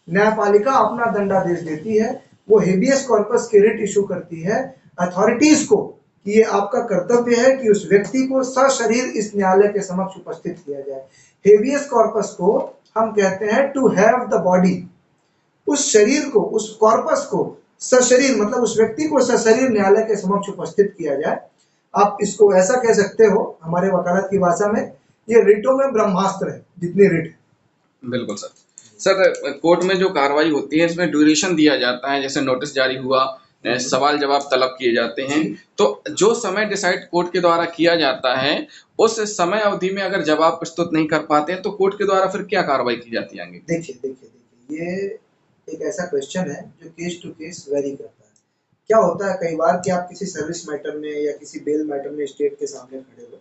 न्यायपालिका अपना दंडादेश देती है, वो हेबियस कॉर्पस की रिट इशू करती है अथॉरिटीज को कि ये आपका कर्तव्य है कि उस व्यक्ति को सशरीर इस न्यायालय के समक्ष उपस्थित किया जाए। हेबियस कॉर्पस को हम कहते हैं टू हैव द बॉडी, उस शरीर को, उस कॉर्पस को सशरीर, मतलब उस व्यक्ति को सशरीर न्यायालय के समक्ष उपस्थित किया जाए। आप इसको ऐसा कह सकते हो हमारे वकालत की भाषा में, ये रिटों में ब्रह्मास्त्र है जितनी रिट है। बिल्कुल सर। सर, कोर्ट में जो कार्रवाई होती है इसमें ड्यूरेशन दिया जाता है, जैसे नोटिस जारी हुआ, सवाल जवाब तलब किए जाते हैं, तो जो समय डिसाइड कोर्ट के द्वारा किया जाता है उस समय अवधि में अगर जवाब प्रस्तुत नहीं कर पाते हैं तो कोर्ट के द्वारा फिर क्या कार्रवाई की जाती है आगे? देखिए ये एक ऐसा क्वेश्चन है जो केस टू केस वेरी करता है। क्या होता है कई बार कि आप किसी सर्विस मैटर में या किसी बेल मैटर में स्टेट के सामने खड़े हो,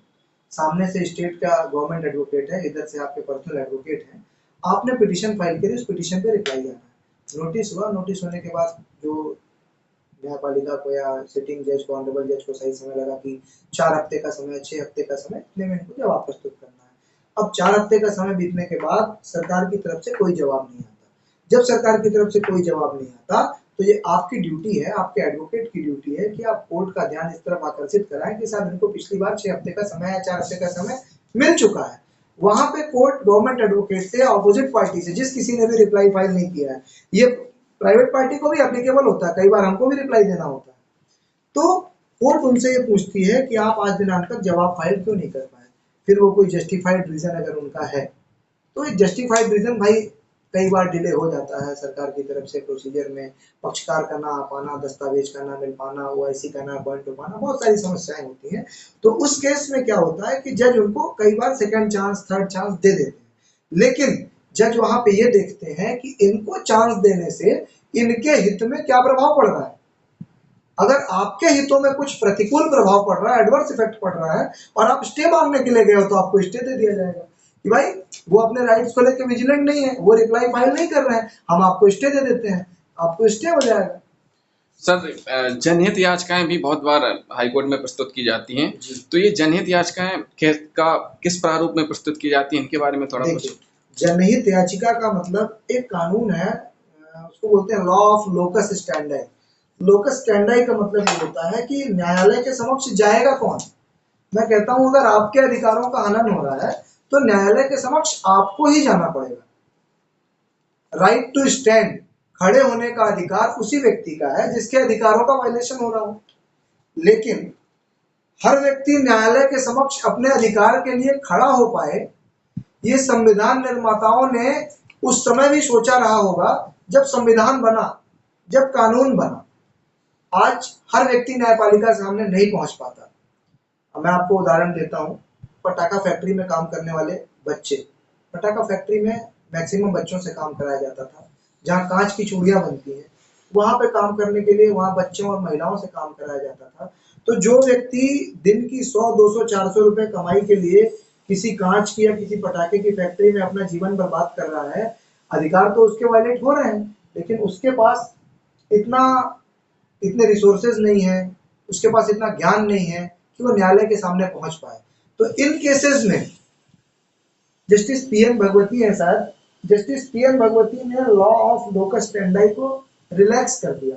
सामने से स्टेट का गवर्नमेंट एडवोकेट है, इधर से आपके पर्सनल एडवोकेट हैं, आपने पिटीशन फाइल करी, उस पिटीशन पे रिप्लाई आना है, नोटिस हुआ, नोटिस होने के बाद जो न्यायपालिका को या सिटिंग जज को, ऑनरेबल जज को सही समय लगा कि 4 हफ्ते का समय, 6 हफ्ते का समय, इतने में इनको जवाब प्रस्तुत करना है। अब 4 हफ्ते का समय बीतने के बाद सरकार की तरफ से कोई जवाब नहीं आता। जब सरकार की तरफ से कोई जवाब नहीं आता तो ये आपकी ड्यूटी है, आपके एडवोकेट की ड्यूटी है कि आप कोर्ट का ध्यान इस तरफ आकर्षित कराएं कि साहब इनको पिछली बार 6 हफ्ते का समय या 4 हफ्ते का समय मिल चुका है। वहां पे कोर्ट गवर्नमेंट एडवोकेट से, ऑपोजिट पार्टी से, जिस किसी ने भी रिप्लाई फाइल नहीं किया है, ये प्राइवेट पार्टी को भी एप्लीकेबल होता है, कई बार हमको भी रिप्लाई देना होता है, तो कोर्ट उनसे ये पूछती है कि आप आज दिनांक तक जवाब फाइल क्यों नहीं कर पाए। फिर वो कोई जस्टिफाइड रीजन अगर उनका है तो एक जस्टिफाइड रीजन भाई कई बार डिले हो जाता है सरकार की तरफ से प्रोसीजर में, पक्षकार का ना आ पाना, दस्तावेज का ना मिल पाना, ओआईसी का ना पॉइंट हो पाना, बहुत सारी समस्याएं होती हैं। तो उस केस में क्या होता है कि जज उनको कई बार सेकंड चांस, थर्ड चांस दे देते हैं, लेकिन जज वहां पे ये देखते हैं कि इनको चांस देने से इनके हित में क्या प्रभाव पड़ रहा है। अगर आपके हितों में कुछ प्रतिकूल प्रभाव पड़ रहा है, एडवर्स इफेक्ट पड़ रहा है, और आप स्टे मांगने के लिए गए हो, तो आपको स्टे दे दिया जाएगा कि भाई वो अपने राइट्स को लेकर विजिलेंट नहीं है, वो रिप्लाई फाइल नहीं कर रहे हैं, हम आपको स्टे दे देते हैं, आपको स्टे हो जाएगा। सर, जनहित याचिकाएं भी बहुत बार हाईकोर्ट में प्रस्तुत की जाती हैं, तो ये जनहित याचिकाएं किस प्रारूप में प्रस्तुत की जाती हैं, इनके बारे में थोड़ा कुछ? जनहित याचिका का मतलब एक कानून है, उसको बोलते हैं law of locus standi. Locus standi का मतलब ये होता है कि न्यायालय के समक्ष जाएगा कौन। मैं कहता हूं अगर आपके अधिकारों का हनन हो रहा है तो न्यायालय के समक्ष आपको ही जाना पड़ेगा। राइट टू स्टैंड, खड़े होने का अधिकार उसी व्यक्ति का है जिसके अधिकारों का वायलेशन हो रहा हो। लेकिन हर व्यक्ति न्यायालय के समक्ष अपने अधिकार के लिए खड़ा हो पाए, ये संविधान निर्माताओं ने उस समय भी सोचा रहा होगा जब संविधान बना, जब कानून बना। आज हर व्यक्ति न्यायपालिका के सामने नहीं पहुंच पाता। अब मैं आपको उदाहरण देता हूँ, पटाखा फैक्ट्री में काम करने वाले बच्चे, पटाखा फैक्ट्री में मैक्सिमम बच्चों से काम कराया जाता था, जहाँ कांच की चूड़ियाँ बनती हैं, वहाँ पे काम करने के लिए वहाँ बच्चों और महिलाओं से काम कराया जाता था। तो जो व्यक्ति दिन की 100, 200, 400 रुपए कमाई के लिए किसी कांच की या किसी पटाखे की फैक्ट्री में अपना जीवन बर्बाद कर रहा है, अधिकार तो उसके वायलेट हो रहे हैं, लेकिन उसके पास इतना इतने रिसोर्सेज नहीं है, उसके पास इतना ज्ञान नहीं है कि वो न्यायालय के सामने पहुंच पाए। तो इन केसेस में जस्टिस पीएन भगवती है शायद, जस्टिस पीएन भगवती ने लॉ ऑफ लोकस स्टैंडाई को रिलैक्स कर दिया।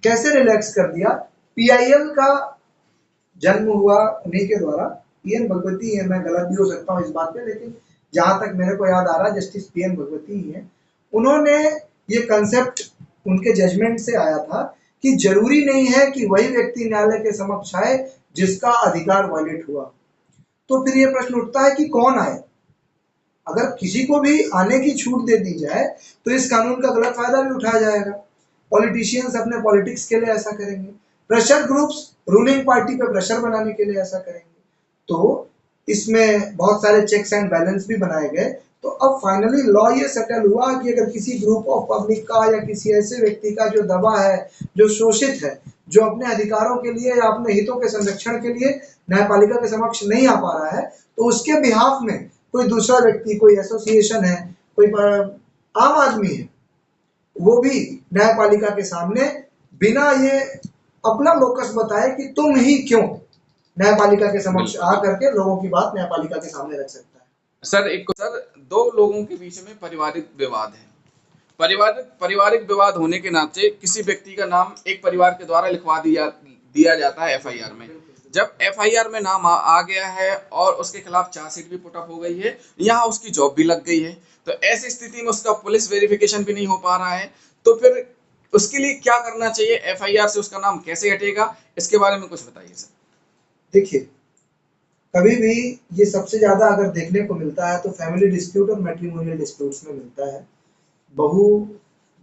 कैसे रिलैक्स कर दिया? पीआईएल का जन्म हुआ उन्हीं के द्वारा, पीएन भगवती है, मैं गलत भी हो सकता हूँ इस बात पे, लेकिन जहां तक मेरे को याद आ रहा है जस्टिस पीएन भगवती ही है। उन्होंने ये कंसेप्ट उनके जजमेंट से आया था कि जरूरी नहीं है कि वही व्यक्ति न्यायालय के समक्ष आए जिसका अधिकार वायलेट हुआ। तो फिर ये प्रश्न उठता है कि कौन आए? अगर किसी को भी आने की छूट दे दी जाए तो इस कानून का गलत फायदा भी उठाया जाएगा। पॉलिटिशियंस अपने पॉलिटिक्स के लिए ऐसा करेंगे, प्रेशर ग्रुप्स रूलिंग पार्टी पे प्रेशर बनाने के लिए ऐसा करेंगे। तो इसमें बहुत सारे चेक्स एंड बैलेंस भी बनाए गए। तो अब फाइनली लॉ ये सेटल हुआ कि अगर किसी ग्रुप ऑफ पब्लिक का या किसी ऐसे व्यक्ति का जो दबा है, जो शोषित है, जो अपने अधिकारों के लिए या अपने हितों के संरक्षण के लिए न्यायपालिका के समक्ष नहीं आ पा रहा है, तो उसके बिहाफ में कोई दूसरा व्यक्ति, कोई एसोसिएशन है, कोई आम आदमी है, वो भी न्यायपालिका के सामने बिना ये अपना लोकस बताए कि तुम ही क्यों, न्यायपालिका के समक्ष आ करके लोगों की बात न्यायपालिका के सामने रख सकता है। सर, दो लोगों के बीच में पारिवारिक विवाद है। पारिवारिक विवाद होने के नाते किसी व्यक्ति का नाम एक परिवार के द्वारा लिखवा दिया जाता है एफआईआर में। जब एफआईआर में नाम आ गया है और उसके खिलाफ चार्जशीट भी पुट अप हो गई है, यहाँ उसकी जॉब भी लग गई है, तो ऐसी स्थिति में उसका पुलिस वेरिफिकेशन भी नहीं हो पा रहा है, तो फिर उसके लिए क्या करना चाहिए? एफआईआर से उसका नाम कैसे हटेगा? इसके बारे में कुछ बताइए सर। देखिए, कभी भी ये सबसे ज्यादा अगर देखने को मिलता है तो फैमिली डिस्प्यूट और मैट्रिमोनियल डिस्प्यूट्स में मिलता है। बहू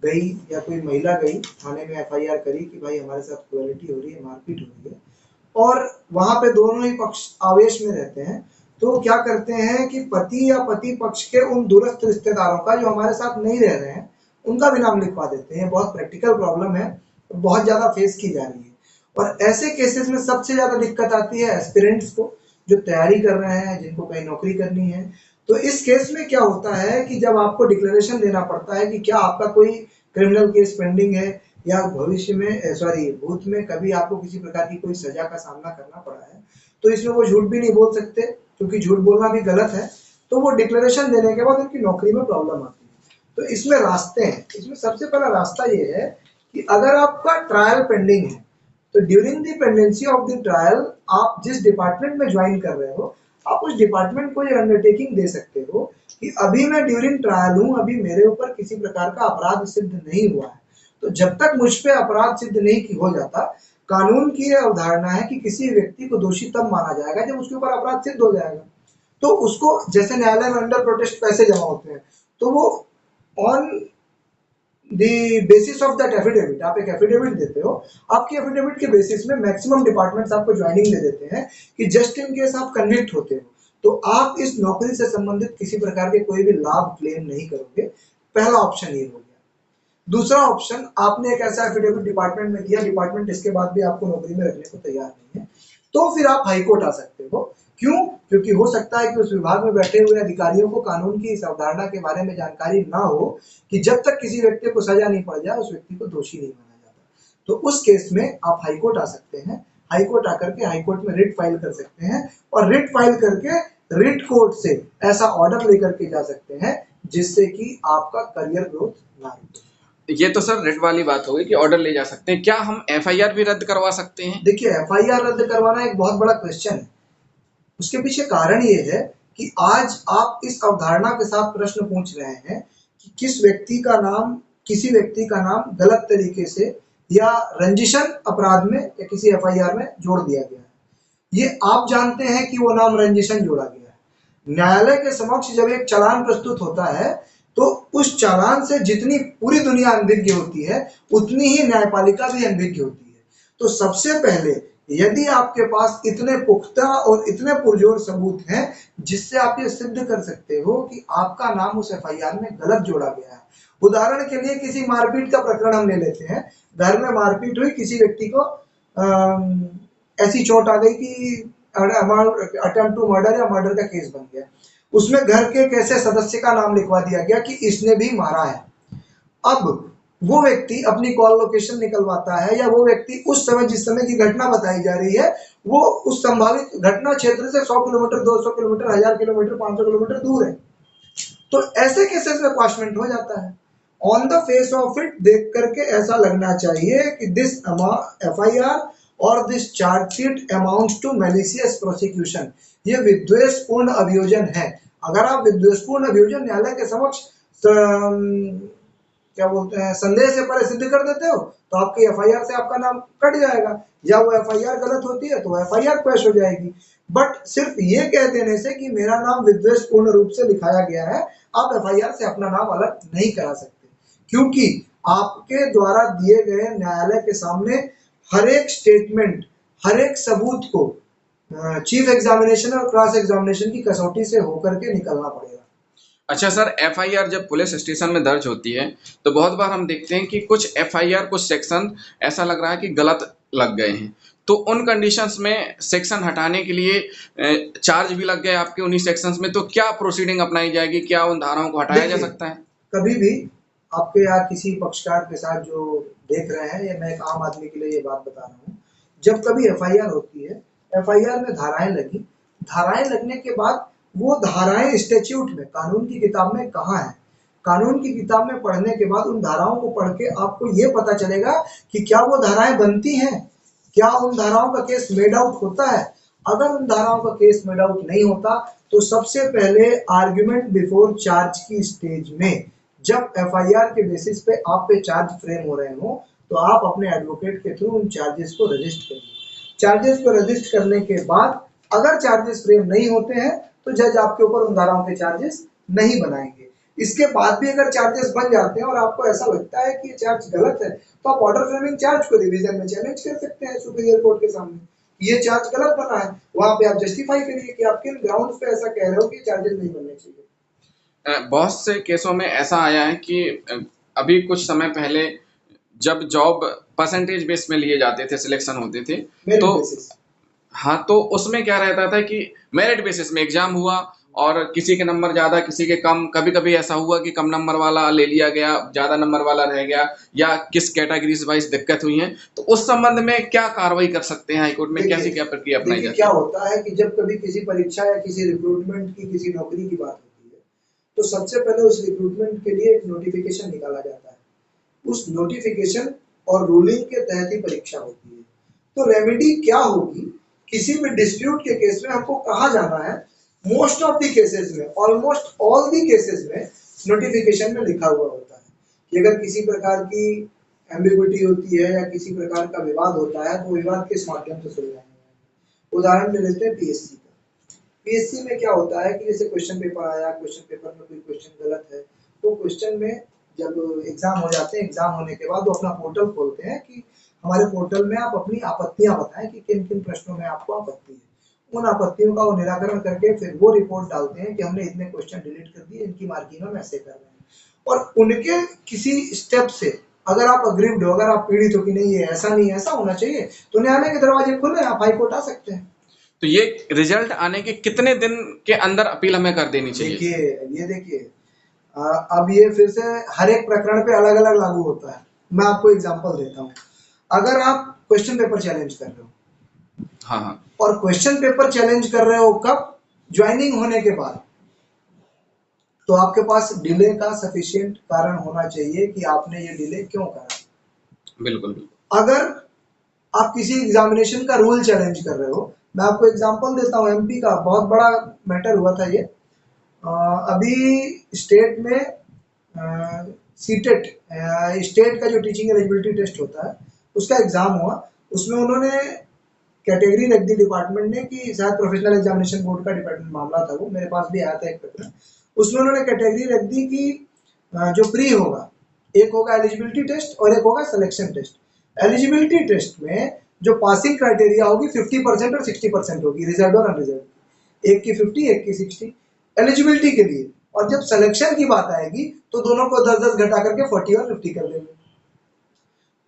गई या कोई महिला गई थाने में, एफआईआर करी कि भाई हमारे साथ क्रूएलिटी हो रही है, मारपीट हो रही है, और वहां पे दोनों ही पक्ष आवेश में रहते हैं। तो क्या करते हैं कि पति या पति पक्ष के उन दूरस्थ रिश्तेदारों का जो हमारे साथ नहीं रह रहे हैं, उनका भी नाम लिखवा देते हैं। बहुत प्रैक्टिकल प्रॉब्लम है, बहुत ज्यादा फेस की जा रही है। और ऐसे केसेस में सबसे ज्यादा दिक्कत आती है एस्पिरेंट्स को, जो तैयारी कर रहे हैं, जिनको कहीं नौकरी करनी है। तो इस केस में क्या होता है कि जब आपको डिक्लेरेशन देना पड़ता है कि क्या आपका कोई क्रिमिनल केस पेंडिंग है या भविष्य में भूत में कभी आपको किसी प्रकार की कोई सजा का सामना करना पड़ा है, तो इसमें वो झूठ भी नहीं बोल सकते, क्योंकि झूठ बोलना भी गलत है। तो वो डिक्लेरेशन देने के बाद उनकी नौकरी में प्रॉब्लम आती है। तो इसमें रास्ते हैं। इसमें सबसे पहला रास्ता ये है कि अगर आपका ट्रायल पेंडिंग है, तो during the pendency of the trial आप जिस डिपार्टमेंट में ज्वाइन कर रहे हो, आप उस डिपार्टमेंट को ये अंडरटेकिंग दे सकते हो कि अभी मैं ड्यूरिंग ट्रायल हूँ, अभी मेरे ऊपर किसी प्रकार का अपराध सिद्ध नहीं हुआ है। तो जब तक मुझ पे अपराध सिद्ध नहीं हो जाता, कानून की यह अवधारणा है कि किसी व्यक्ति को दोषी तब माना जाएगा जब उसके ऊपर अपराध सिद्ध हो जाएगा। तो उसको, जैसे न्यायालय में अंडर प्रोटेस्ट पैसे जमा होते हैं, तो वो on the basis of that affidavit, आप एक एफिडेविट देते हो, आपकी एफिडेविट के बेसिस में मैक्सिमम डिपार्टमेंट्स आपको ज्वाइनिंग दे देते हैं कि जस्ट इन केस आप कन्विक्ट होते हो तो आप इस नौकरी से संबंधित किसी प्रकार के कोई भी लाभ क्लेम नहीं करोगे। पहला ऑप्शन ये हो गया। दूसरा ऑप्शन, आपने एक ऐसा एफिडेविट डिपार्टमेंट में दिया, डिपार्टमेंट इसके बाद भी आपको नौकरी में रखने को तैयार नहीं है, तो फिर आप हाईकोर्ट आ सकते हो। क्यों? क्योंकि हो सकता है कि उस विभाग में बैठे हुए अधिकारियों को कानून की इस अवधारणा के बारे में जानकारी ना हो कि जब तक किसी व्यक्ति को सजा नहीं पड़ जाए उस व्यक्ति को दोषी नहीं माना जाता। तो उस केस में आप हाईकोर्ट आ सकते हैं। हाईकोर्ट आकर के हाईकोर्ट में रिट फाइल कर सकते हैं और रिट फाइल करके रिट कोर्ट से ऐसा ऑर्डर लेकर के जा सकते हैं जिससे कि आपका करियर ग्रोथ ना रुके। ये तो सर रेट वाली बात हो गई कि ऑर्डर ले जा सकते हैं। क्या हम एफआईआर भी रद्द करवा सकते हैं? देखिए, एफआईआर रद्द करवाना एक बहुत बड़ा क्वेश्चन है। उसके पीछे कारण ये है कि आज आप इस अवधारणा के साथ प्रश्न पूछ रहे हैं कि किसी व्यक्ति का नाम गलत तरीके से या रंजिशन अपराध में या किसी एफआईआर में जोड़ दिया गया है। ये आप जानते हैं कि वो नाम रंजिशन जोड़ा गया है। न्यायालय के समक्ष जब एक चालान प्रस्तुत होता है तो उस चालान से जितनी पूरी दुनिया अनभिज्ञ होती है, उतनी ही न्यायपालिका भी अनभिज्ञ होती है। तो सबसे पहले यदि आपके पास इतने पुख्ता और इतने पुरजोर सबूत हैं जिससे आप ये सिद्ध कर सकते हो कि आपका नाम उस एफआईआर में गलत जोड़ा गया है। उदाहरण के लिए किसी मारपीट का प्रकरण हम ले लेते हैं। घर में मारपीट हुई, किसी व्यक्ति को ऐसी चोट आ गई कि अटेम्प्ट टू मर्डर या मर्डर का केस बन गया। उसमें घर के एक ऐसे सदस्य का नाम लिखवा दिया गया कि इसने भी मारा है। अब वो व्यक्ति अपनी कॉल लोकेशन निकलवाता है, या वो व्यक्ति उस समय जिस समय की घटना बताई जा रही है वो उस संभावित घटना क्षेत्र से 100 किलोमीटर, 200 किलोमीटर, 1000 किलोमीटर, 500 किलोमीटर दूर है। तो ऐसे केसेस में क्वाशमेंट हो जाता है। On the face of it देख करके ऐसा लगना चाहिए कि दिस एफआईआर और this chargesheet amounts to malicious prosecution, ये विद्वेषपूर्ण अभियोजन है। अगर आप विद्वेषपूर्ण अभियोजन न्यायालय के समक्ष क्या बोलते हैं संदेह से परे सिद्ध कर देते हो तो आपकी एफआईआर से आपका नाम कट जाएगा, या वो एफआईआर गलत होती है तो एफआईआर क्वैश हो जाएगी। बट सिर्फ ये कह देने से कि मेरा नाम विद्वेषपूर्ण रूप से लिखाया गया है, आप एफआईआर से अपना नाम अलग नहीं करा सकते, क्योंकि आपके द्वारा दिए गए न्यायालय के सामने हर एक स्टेटमेंट, हर एक सबूत को चीफ एग्जामिनेशन और क्रॉस एग्जामिनेशन की कसौटी से होकर के निकलना पड़ेगा। अच्छा सर, एफआईआर जब पुलिस स्टेशन में दर्ज होती है तो बहुत बार हम देखते हैं कि कुछ एफआईआर, कुछ सेक्शन ऐसा लग रहा है कि गलत लग गए हैं, तो उन कंडीशंस में सेक्शन हटाने के लिए चार्ज भी लग गए आपके उन्हीं सेक्शंस में, तो क्या प्रोसीडिंग अपनाई जाएगी? क्या उन धाराओं को हटाया जा सकता है? कभी भी आपके या किसी पक्षकार के साथ जो देख रहे हैं, या मैं एक आम आदमी के लिए ये बात बता रहा हूँ, जब कभी एफआईआर होती है, एफआईआर में धाराएं लगी, धाराएं लगने के बाद वो धाराएं स्टैट्यूट में, कानून की किताब में कहाँ है, कानून की किताब में पढ़ने के बाद उन धाराओं को पढ़ के आपको ये पता चलेगा कि क्या वो धाराएं बनती हैं, क्या उन धाराओं का केस मेड आउट होता है। अगर उन धाराओं का केस मेड आउट नहीं होता तो सबसे पहले आर्ग्यूमेंट बिफोर चार्ज की स्टेज में, जब एफआईआर के बेसिस पे आप पे चार्ज फ्रेम हो रहे हो, तो आप अपने एडवोकेट के थ्रू उन चार्जेस को रजिस्ट करिए। चार्जेस को रजिस्ट करने के बाद अगर चार्जेस फ्रेम नहीं होते हैं तो जज आपके ऊपर उन धाराओं के चार्जेस नहीं बनाएंगे। इसके बाद भी अगर चार्जेस बन जाते हैं और आपको ऐसा लगता है कि ये चार्ज गलत है, तो आप ऑर्डर फ्रेमिंग चार्ज को रिवीजन में चैलेंज कर सकते हैं सुपीरियर कोर्ट के सामने। ये चार्ज गलत बना है, वहां पे आप जस्टिफाई करिए कि आप किन ग्राउंड्स पे ऐसा कह रहे हो कि चार्जेस नहीं बनने चाहिए। बहुत से केसों में ऐसा आया है कि अभी कुछ समय पहले जब जॉब परसेंटेज बेस में लिए जाते थे, सिलेक्शन होते थे, मेरिट तो बेसिस। हाँ, तो उसमें क्या रहता था कि मेरिट बेसिस में एग्जाम हुआ और किसी के नंबर ज़्यादा, किसी के कम, कभी कभी ऐसा हुआ कि कम नंबर वाला ले लिया गया, ज़्यादा नंबर वाला रह गया, या किस कैटेगरी वाइज दिक्कत हुई है, तो उस संबंध में क्या कार्रवाई कर सकते हैं हाईकोर्ट में? कैसी क्या प्रक्रिया अपनाई जाती है? क्या होता है कि जब कभी किसी परीक्षा या किसी रिक्रूटमेंट की, किसी नौकरी की बात होती है, तो सबसे पहले उस रिक्रूटमेंट के लिए एक नोटिफिकेशन निकाला जाता है। उस नोटिफिकेशन और रूलिंग के तहत ही परीक्षा होती है। तो रेमेडी क्या होगी किसी भी डिस्प्यूट के केस में, हमको कहाँ जाना है? मोस्ट ऑफ द केसेस में, ऑलमोस्ट ऑल द केसेस में नोटिफिकेशन में लिखा हुआ होता है कि अगर किसी प्रकार की एम्बिग्विटी होती है या किसी प्रकार का विवाद होता है तो विवाद किस माध्यम से सुलझाया जाएगा। उदाहरण ले लेते हैं पीएससी का। पीएससी में क्या होता है कि जैसे क्वेश्चन पेपर आया, क्वेश्चन पेपर में कोई क्वेश्चन गलत है, तो क्वेश्चन में जब एग्जाम हो जाते हैं, एग्जाम होने के बाद वो अपना पोर्टल खोलते हैं कि हमारे पोर्टल में आप अपनी आपत्तियां बताएं कि किन किन प्रश्नों में आपको आपत्ति है। उन आपत्तियों का वो निराकरण करके फिर वो रिपोर्ट डालते हैं कि हमने इतने क्वेश्चन डिलीट कर दिए, इनकी मार्किंग हम ऐसे कर रहे हैं। और उनके किसी स्टेप से अगर आप अग्रीव्ड हो, अगर आप पीड़ित हो कि नहीं ये ऐसा नहीं, ऐसा होना चाहिए, तो न्यायालय के दरवाजे खुले, आप हाईकोर्ट आ सकते हैं। तो ये रिजल्ट आने के कितने दिन के अंदर अपील हमें कर देनी चाहिए? देखिए अब ये फिर से हर एक प्रकरण पे अलग अलग लागू होता है। मैं आपको एग्जांपल देता हूँ। अगर आप क्वेश्चन पेपर चैलेंज कर रहे हो, हाँ हाँ, और क्वेश्चन पेपर चैलेंज कर रहे हो कब? ज्वाइनिंग होने के बाद। तो आपके पास डिले का सफिशिएंट कारण होना चाहिए कि आपने ये डिले क्यों करा। बिल्कुल बिल्कुल। अगर आप किसी एग्जामिनेशन का रूल चैलेंज कर रहे हो, मैं आपको एग्जांपल देता हूँ, एमपी का बहुत बड़ा मैटर हुआ था ये। अभी स्टेट में सीटेट, स्टेट का जो टीचिंग एलिजिबिलिटी टेस्ट होता है, उसका एग्जाम हुआ। उसमें उन्होंने कैटेगरी रख दी डिपार्टमेंट ने कि शायद प्रोफेशनल एग्जामिनेशन बोर्ड का डिपार्टमेंट मामला था, वो मेरे पास भी आया था एक प्रकरण। उसमें उन्होंने कैटेगरी रख दी कि जो प्री होगा, एक होगा एलिजिबिलिटी टेस्ट और एक होगा सिलेक्शन टेस्ट। एलिजिबिलिटी टेस्ट में जो पासिंग क्राइटेरिया होगी 50% और 60% होगी, रिजल्ट और अनरिजल्ट, एक की 50 एक की 60 एलिजिबिलिटी के लिए। और जब सिलेक्शन की बात आएगी तो दोनों को 10-10 घटा करके 40 और 50 कर देंगे।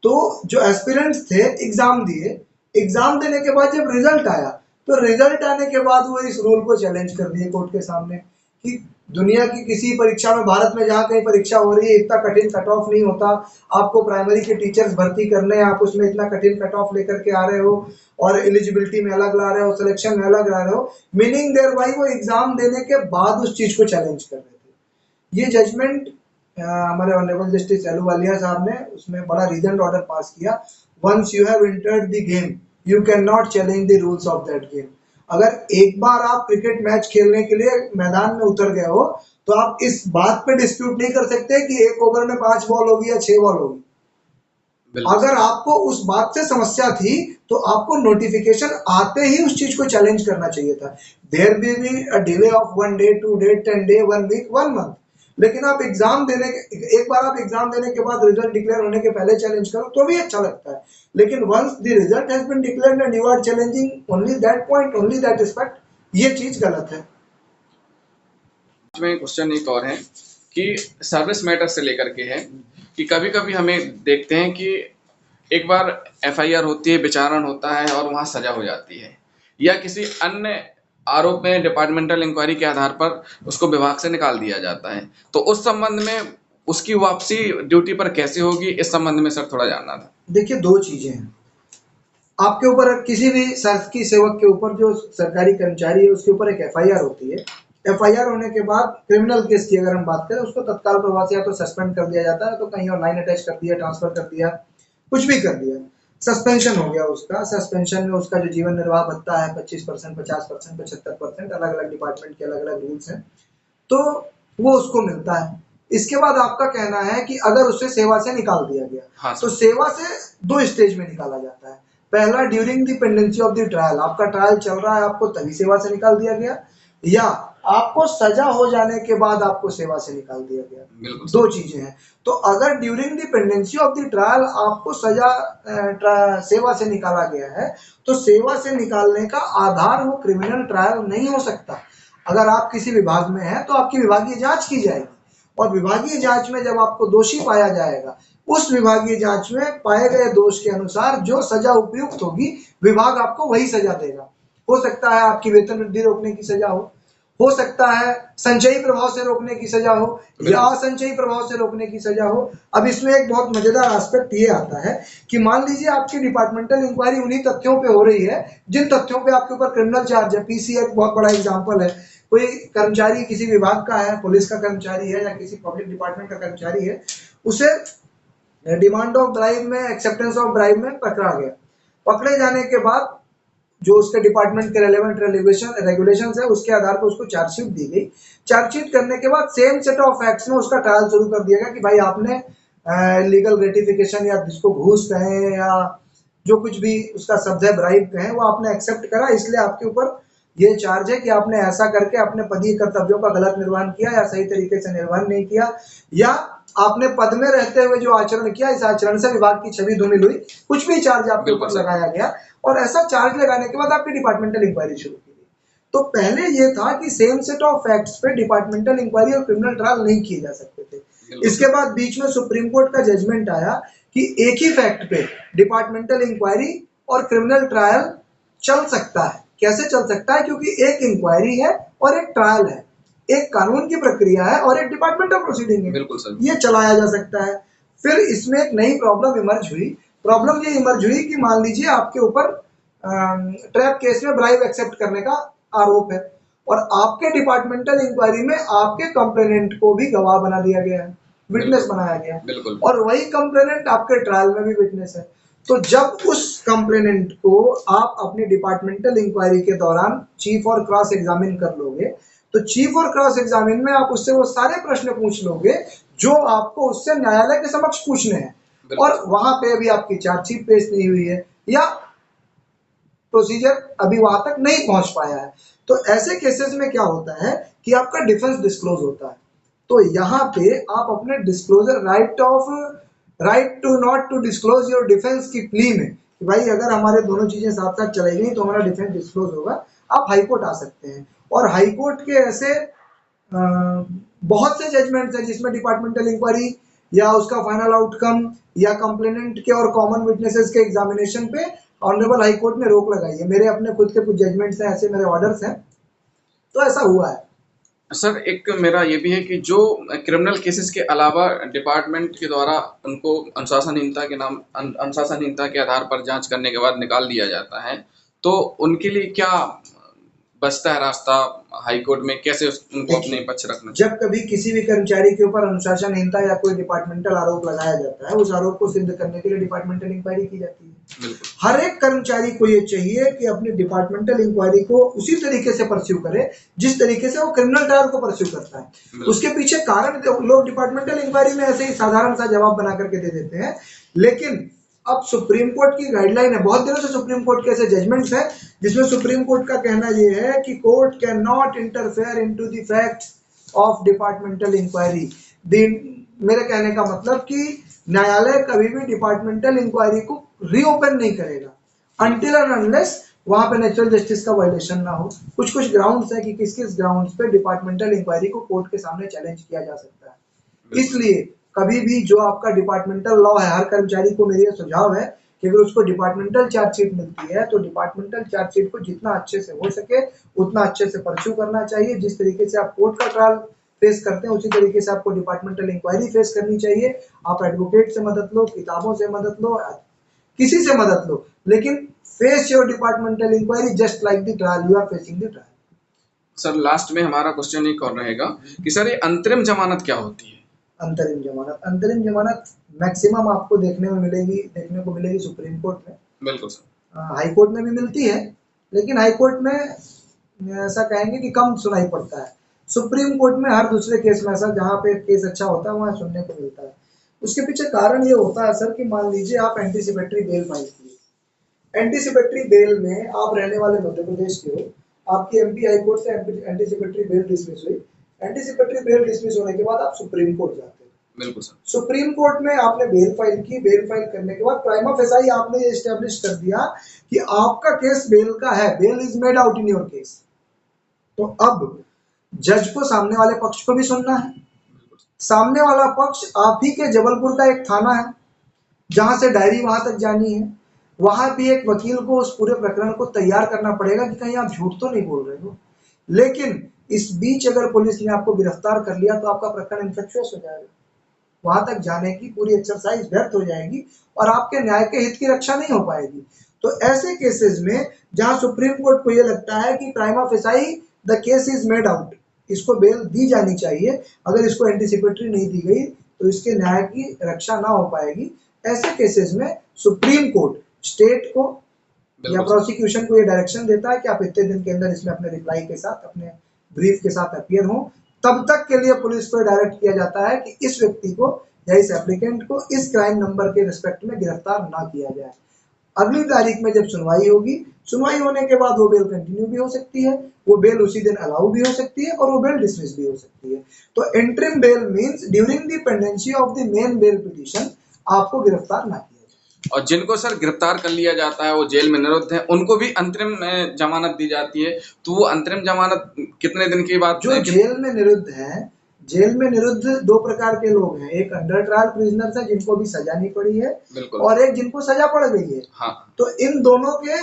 तो जो एस्पिरेंट्स थे एग्जाम दिए, एग्जाम देने के बाद जब रिजल्ट आया तो रिजल्ट आने के बाद वो इस रूल को चैलेंज कर दिए कोर्ट के सामने कि दुनिया की किसी परीक्षा में, भारत में जहाँ कहीं परीक्षा हो रही है, इतना कठिन कट ऑफ नहीं होता। आपको प्राइमरी के टीचर्स भर्ती करने हैं, आप उसमें इतना कठिन कट ऑफ लेकर के आ रहे हो और एलिजिबिलिटी में अलग ला रहे हो, सिलेक्शन में अलग ला रहे हो, मीनिंग देयर बाई वो एग्जाम देने के बाद उस चीज को चैलेंज कर रहे थे। ये जजमेंट हमारे ऑनरेबल जस्टिस अहलूवालिया साहब ने उसमें बड़ा रीजन ऑर्डर पास किया। Once you have entered the game you can not challenge the rules of that game. अगर एक बार आप क्रिकेट मैच खेलने के लिए मैदान में उतर गए हो तो आप इस बात पे डिस्प्यूट नहीं कर सकते कि एक ओवर में 5 बॉल होगी या 6 बॉल होगी। अगर आपको उस बात से समस्या थी तो आपको नोटिफिकेशन आते ही उस चीज को चैलेंज करना चाहिए था। There will be a delay of 1 day 2 day 10 day 1 week 1 month, लेकिन आप एग्जाम देने के एक बार आप एग्जाम देने के बाद रिजल्ट डिक्लेयर होने के पहले चैलेंज करो तो भी अच्छा लगता है, लेकिन once the result has been declared and you are challenging only that point, only that aspect, ये चीज गलत है। में क्वेश्चन एक और है कि सर्विस मैटर से लेकर के है कि कभी कभी हमें देखते हैं कि एक बार एफआईआर होती है, विचारण होता है और वहाँ सजा हो जाती है, या किसी अन्य आरोप में डिपार्टमेंटल इंक्वायरी के आधार पर उसको विभाग से निकाल दिया जाता है, तो उस संबंध में उसकी वापसी ड्यूटी पर कैसे होगी, इस संबंध में सर थोड़ा जानना था। देखिए, दो चीजें हैं। आपके ऊपर किसी भी शासकीय सेवक के ऊपर, जो सरकारी कर्मचारी है, उसके ऊपर एक एफआईआर होती है। एफआईआर होने के बाद क्रिमिनल केस की अगर हम बात करें, उसको तत्काल प्रभाव से या तो सस्पेंड कर दिया जाता है, तो कहीं और लाइन अटैच कर दिया, ट्रांसफर कर दिया, कुछ भी कर दिया, सस्पेंशन हो गया उसका। सस्पेंशन में उसका जो जीवन निर्वाह भत्ता है 25%, 50%, 75%, अलग अलग डिपार्टमेंट के अलग अलग रूल्स हैं, तो वो उसको मिलता है। इसके बाद आपका कहना है कि अगर उसे सेवा से निकाल दिया गया, हाँ तो सर। सेवा से दो स्टेज में निकाला जाता है। पहला, during the pendency of the trial, आपका ट्रायल चल रहा है, आपको तभी सेवा से निकाल दिया गया, या आपको सजा हो जाने के बाद आपको सेवा से निकाल दिया गया, दो चीजें हैं। तो अगर during the pendency of the trial आपको सजा सेवा से निकाला गया है, तो सेवा से निकालने का आधार वो क्रिमिनल ट्रायल नहीं हो सकता। अगर आप किसी विभाग में हैं तो आपकी विभागीय जांच की जाएगी, और विभागीय जांच में जब आपको दोषी पाया जाएगा, उस विभागीय जांच में पाए गए दोष के अनुसार जो सजा उपयुक्त होगी, विभाग आपको वही सजा देगा। हो सकता है आपकी वेतन वृद्धि रोकने की सजा हो सकता है संचयी प्रभाव से रोकने की सजा हो, या असंचयी प्रभाव से रोकने की सजा हो। अब इसमें एक बहुत मजेदार एस्पेक्ट ये आता है कि मान लीजिए आपकी डिपार्टमेंटल इंक्वायरी उन्हीं तथ्यों पे हो रही है जिन तथ्यों पे आपके ऊपर क्रिमिनल चार्ज है। पीसी एक बहुत बड़ा एग्जांपल है। कोई कर्मचारी किसी विभाग का है, पुलिस का कर्मचारी है या किसी पब्लिक डिपार्टमेंट का कर्मचारी है, उसे डिमांड ऑफ ब्राइब में, एक्सेप्टेंस ऑफ ब्राइब में पकड़ा गया। पकड़े जाने के बाद जो उसके डिपार्टमेंट के रेलेवेंट रेगुलेशंस है, उसके आधार पर उसको चार्जशीट दी गई। चार्जशीट करने के बाद सेम सेट ऑफ फैक्ट्स में उसका ट्रायल शुरू कर दिया गया कि भाई आपने लीगल ग्रेटिफिकेशन, या जिसको घूस कहें या जो कुछ भी उसका शब्द है, ब्राइब कहें, वो आपने एक्सेप्ट करा, इसलिए आपके ऊपर ये चार्ज है कि आपने ऐसा करके अपने पदीय कर्तव्यों का गलत निर्वहन किया या सही तरीके से निर्वहन नहीं किया, या आपने पद में रहते हुए जो आचरण किया, इस आचरण से विभाग की छवि धूमिल हुई, कुछ भी चार्ज आपके ऊपर लगाया गया। और ऐसा चार्ज लगाने के बाद आपकी डिपार्टमेंटल इंक्वायरी शुरू की गई। तो पहले ये था कि सेम सेट ऑफ फैक्ट्स पे डिपार्टमेंटल इंक्वायरी और क्रिमिनल ट्रायल नहीं किए जा सकते थे। इसके बाद बीच में सुप्रीम कोर्ट का जजमेंट आया कि एक ही फैक्ट पे डिपार्टमेंटल इंक्वायरी और क्रिमिनल ट्रायल चल सकता है। कैसे चल सकता है? क्योंकि एक इंक्वायरी है और एक ट्रायल है, एक कानून की प्रक्रिया है और एक डिपार्टमेंटल प्रोसीडिंग है। बिल्कुल सर। ये चलाया जा सकता है। फिर इसमें एक नई प्रॉब्लम इमर्ज हुई। प्रॉब्लम ये इमर्ज हुई कि मान लीजिए आपके ऊपर ट्रैप केस में ब्राइब एक्सेप्ट करने का आरोप है, और आपके डिपार्टमेंटल इंक्वायरी में आपके कंप्लेनेंट को भी गवाह बना दिया गया है, विटनेस बनाया गया है, और वही कंप्लेनेंट आपके ट्रायल में भी विटनेस है। तो जब उस कंप्लेनेंट को आप अपनी डिपार्टमेंटल इंक्वायरी के दौरान चीफ और क्रॉस एग्जामिन कर लोगे, तो चीफ और क्रॉस एग्जामिन में आप उससे वो सारे प्रश्न पूछ लोगे जो आपको उससे न्यायालय के समक्ष पूछने हैं, और वहां पे अभी आपकी चार्जशीट पेश नहीं हुई है या प्रोसीजर अभी वहां तक नहीं पहुंच पाया है। तो ऐसे केसेस में क्या होता है कि आपका डिफेंस डिस्क्लोज होता है। तो यहाँ पे आप अपने disclosure right to not to disclose your defence की प्ली में कि भाई अगर हमारे दोनों चीजें साथ साथ चलेगी तो हमारा डिफेंस डिस्क्लोज होगा, आप हाई कोर्ट आ सकते हैं। और हाई कोर्ट के ऐसे बहुत से जजमेंट्स हैं जिसमें डिपार्टमेंटल इंक्वायरी या उसका फाइनल आउटकम या कंप्लेनेंट के और कॉमन विटनेसेस के एग्जामिनेशन पे ऑनरेबल हाई कोर्ट ने रोक लगाई है। मेरे अपने खुद के कुछ जजमेंट्स हैं, ऐसे मेरे ऑर्डर्स हैं, तो ऐसा हुआ है। सर एक मेरा ये भी है कि जो क्रिमिनल केसेस के अलावा डिपार्टमेंट के द्वारा उनको अनुशासनहीनता के आधार पर जांच करने के बाद निकाल दिया जाता है, तो उनके लिए क्या बचता है रास्ता? हाई कोर्ट में कैसे उनको अपने देखिए, पक्ष रखना चाहिए? जब कभी किसी भी कर्मचारी के ऊपर अनुशासनहीनता या कोई डिपार्टमेंटल आरोप लगाया जाता है, उस आरोप को सिद्ध करने के लिए डिपार्टमेंटल इंक्वायरी की जाती है। बिल्कुल। हर एक कर्मचारी को ये चाहिए कि अपनी डिपार्टमेंटल इंक्वायरी को उसी तरीके से परस्यू करे जिस तरीके से वो क्रिमिनल ट्रायल को परस्यू करता है। उसके पीछे कारण लोग डिपार्टमेंटल इंक्वायरी में ऐसे ही साधारण सा जवाब बना करके दे देते हैं, लेकिन अब सुप्रीम कोर्ट की गाइडलाइन है, बहुत दिनों से सुप्रीम कोर्ट के ऐसे जजमेंट्स है जिसमें सुप्रीम कोर्ट का कहना यह है कि court can not interfere into the facts of departmental inquiry. मेरे कहने का मतलब कि न्यायालय कभी भी डिपार्टमेंटल इंक्वायरी को रीओपन नहीं करेगा अनटिल एंड अनलेस वहां पे नेचुरल जस्टिस का वायलेशन ना हो। कुछ कुछ ग्राउंड्स है कि किस किस ग्राउंड्स पे डिपार्टमेंटल इंक्वायरी को कोर्ट के सामने चैलेंज किया जा सकता है। इसलिए कभी भी जो आपका डिपार्टमेंटल लॉ है, हर कर्मचारी को मेरा सुझाव है कि अगर उसको डिपार्टमेंटल चार्जशीट मिलती है तो डिपार्टमेंटल चार्जशीट को जितना अच्छे से हो सके उतना अच्छे से परस्यू करना चाहिए। जिस तरीके से आप कोर्ट का ट्रायल फेस करते हैं उसी तरीके से आपको डिपार्टमेंटल इंक्वायरी फेस करनी चाहिए। आप एडवोकेट से मदद लो, किताबों से मदद लो, किसी से मदद लो, लेकिन face your departmental inquiry just like the trial you are facing the trial. Sir last में हमारा क्वेश्चन एक और रहेगा कि सर ये अंतरिम जमानत क्या होती है? अंतरिम जमानत मैक्सिमम आपको देखने को मिलेगी सुप्रीम कोर्ट में। बिल्कुल सर। हाई कोर्ट में भी मिलती है, लेकिन हाई कोर्ट में ऐसा कहेंगे कि कम सुनाई पड़ता है। सुप्रीम कोर्ट में हर दूसरे केस में ऐसा, जहाँ पे केस अच्छा होता है वहाँ सुनने को मिलता है। उसके पीछे कारण ये होता है सर कि मान लीजिए आप एंटीसिपेटरी बेल फाइल किए, एंटीसिपेटरी बेल में आप रहने वाले मध्य प्रदेश के हो, आपकी एमपी हाई कोर्ट से एंटीसिपेटरी बेल डिसमिस हुई, एंटीसिपेटरी बेल डिसमिस होने के बाद आप सुप्रीम कोर्ट जाते हैं। बिल्कुल सर। सुप्रीम कोर्ट में आपने बेल फाइल की, बेल फाइल करने के बाद प्राइमा फेसाई आपने ये एस्टेब्लिश कर दिया कि आपका केस बेल का है, bail is made out in your case. तो अब जज को सामने वाले पक्ष को भी सुनना है। सामने वाला पक्ष आप ही के जबलपुर का एक थाना है जहां से डायरी वहां तक जानी है, वहां भी एक वकील को उस पूरे प्रकरण को तैयार करना पड़ेगा कि कहीं आप झूठ तो नहीं बोल रहे हो। लेकिन इस बीच अगर पुलिस ने आपको गिरफ्तार कर लिया तो आपका प्रकरण इन्फेक्शुअस हो जाएगा, वहां तक जाने की पूरी एक्सरसाइज व्यर्थ हो जाएगी और आपके न्याय के हित की रक्षा नहीं हो पाएगी। तो ऐसे केसेस में जहां सुप्रीम कोर्ट को यह लगता है कि prima facie the case is made out, इसको बेल दी जानी चाहिए, अगर इसको एंटीसिपेटरी नहीं दी गई तो इसके न्याय की रक्षा ना हो पाएगी, ऐसे केसेस में सुप्रीम कोर्ट स्टेट को या प्रोसिक्यूशन को ये डायरेक्शन देता है कि आप इतने दिन के अंदर इसमें अपने रिप्लाई के साथ, अपने ब्रीफ के साथ अपीयर हो। तब तक के लिए पुलिस को डायरेक्ट किया जाता है कि इस व्यक्ति को या इस एप्लीकेंट को इस क्राइम नंबर के रिस्पेक्ट में गिरफ्तार ना किया जाए। अगली तारीख में जब सुनवाई होगी, सुनवाई होने के बाद वो बेल कंटिन्यू भी हो सकती है, वो बेल उसी दिन अलाउ भी हो सकती है और वो बेल डिसमिस भी हो सकती है। तो interim bail means during the pendency of the main bail petition आपको गिरफ्तार ना किया जाए। और जिनको सर गिरफ्तार कर लिया जाता है, वो जेल में निरुद्ध है, उनको भी अंतरिम जमानत दी जाती है। तो वो अंतरिम जमानत कितने दिन की बात? जो जेल में निरुद्ध है, जेल में निरुद्ध दो प्रकार के लोग हैं, एक अंडर ट्रायल प्रिजनर्स है जिनको भी सजा नहीं पड़ी है, और एक जिनको सजा पड़ गई है। हाँ। तो इन दोनों के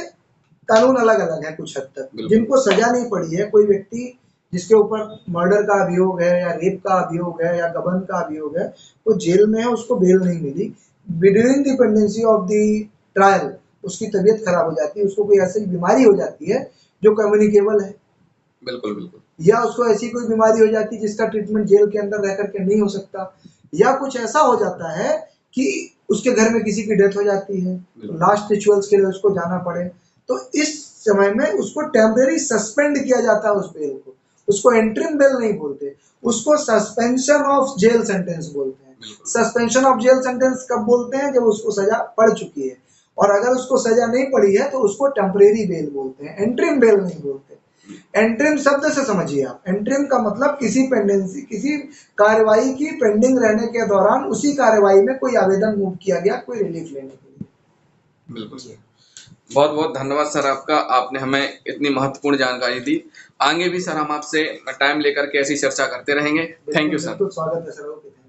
कानून अलग अलग है कुछ हद तक। जिनको सजा नहीं पड़ी है, कोई व्यक्ति जिसके ऊपर मर्डर का अभियोग है या रेप का अभियोग है या गबन का अभियोग है, वो जेल में है, उसको बेल नहीं मिली, during the pendency of the trial उसकी तबीयत खराब हो जाती है, उसको कोई ऐसी बीमारी हो जाती है जो कम्युनिकेबल है, बिल्कुल बिल्कुल, या उसको ऐसी कोई बीमारी हो जाती है जिसका ट्रीटमेंट जेल के अंदर रह करके नहीं हो सकता, या कुछ ऐसा हो जाता है कि उसके घर में किसी की डेथ हो जाती है, लास्ट रिचुअल्स के लिए उसको जाना पड़े, तो इस समय में उसको टेम्परेरी सस्पेंड किया जाता है उस बेल को। उसको इंटरिम बेल नहीं बोलते, उसको सस्पेंशन ऑफ जेल सेंटेंस बोलते हैं। सस्पेंशन ऑफ जेल सेंटेंस कब बोलते हैं? जब उसको सजा पड़ चुकी है, और अगर उसको सजा नहीं पड़ी है तो उसको टेम्परेरी बेल बोलते हैं, इंटरिम बेल नहीं बोलते। एंट्रिम शब्द से समझिए आप, एंट्रिम का मतलब किसी पेंडेंसी, किसी कार्रवाई की पेंडिंग रहने के दौरान उसी कार्रवाई में कोई आवेदन मूव किया गया कोई रिलीफ लेने के लिए। बिल्कुल जी। बहुत बहुत धन्यवाद सर आपका, आपने हमें इतनी महत्वपूर्ण जानकारी दी। आगे भी सर हम आपसे टाइम लेकर के ऐसी चर्चा करते रहेंगे। थैंक बिल्कुल यू सर। बिल्कुल स्वागत है सर। ओके।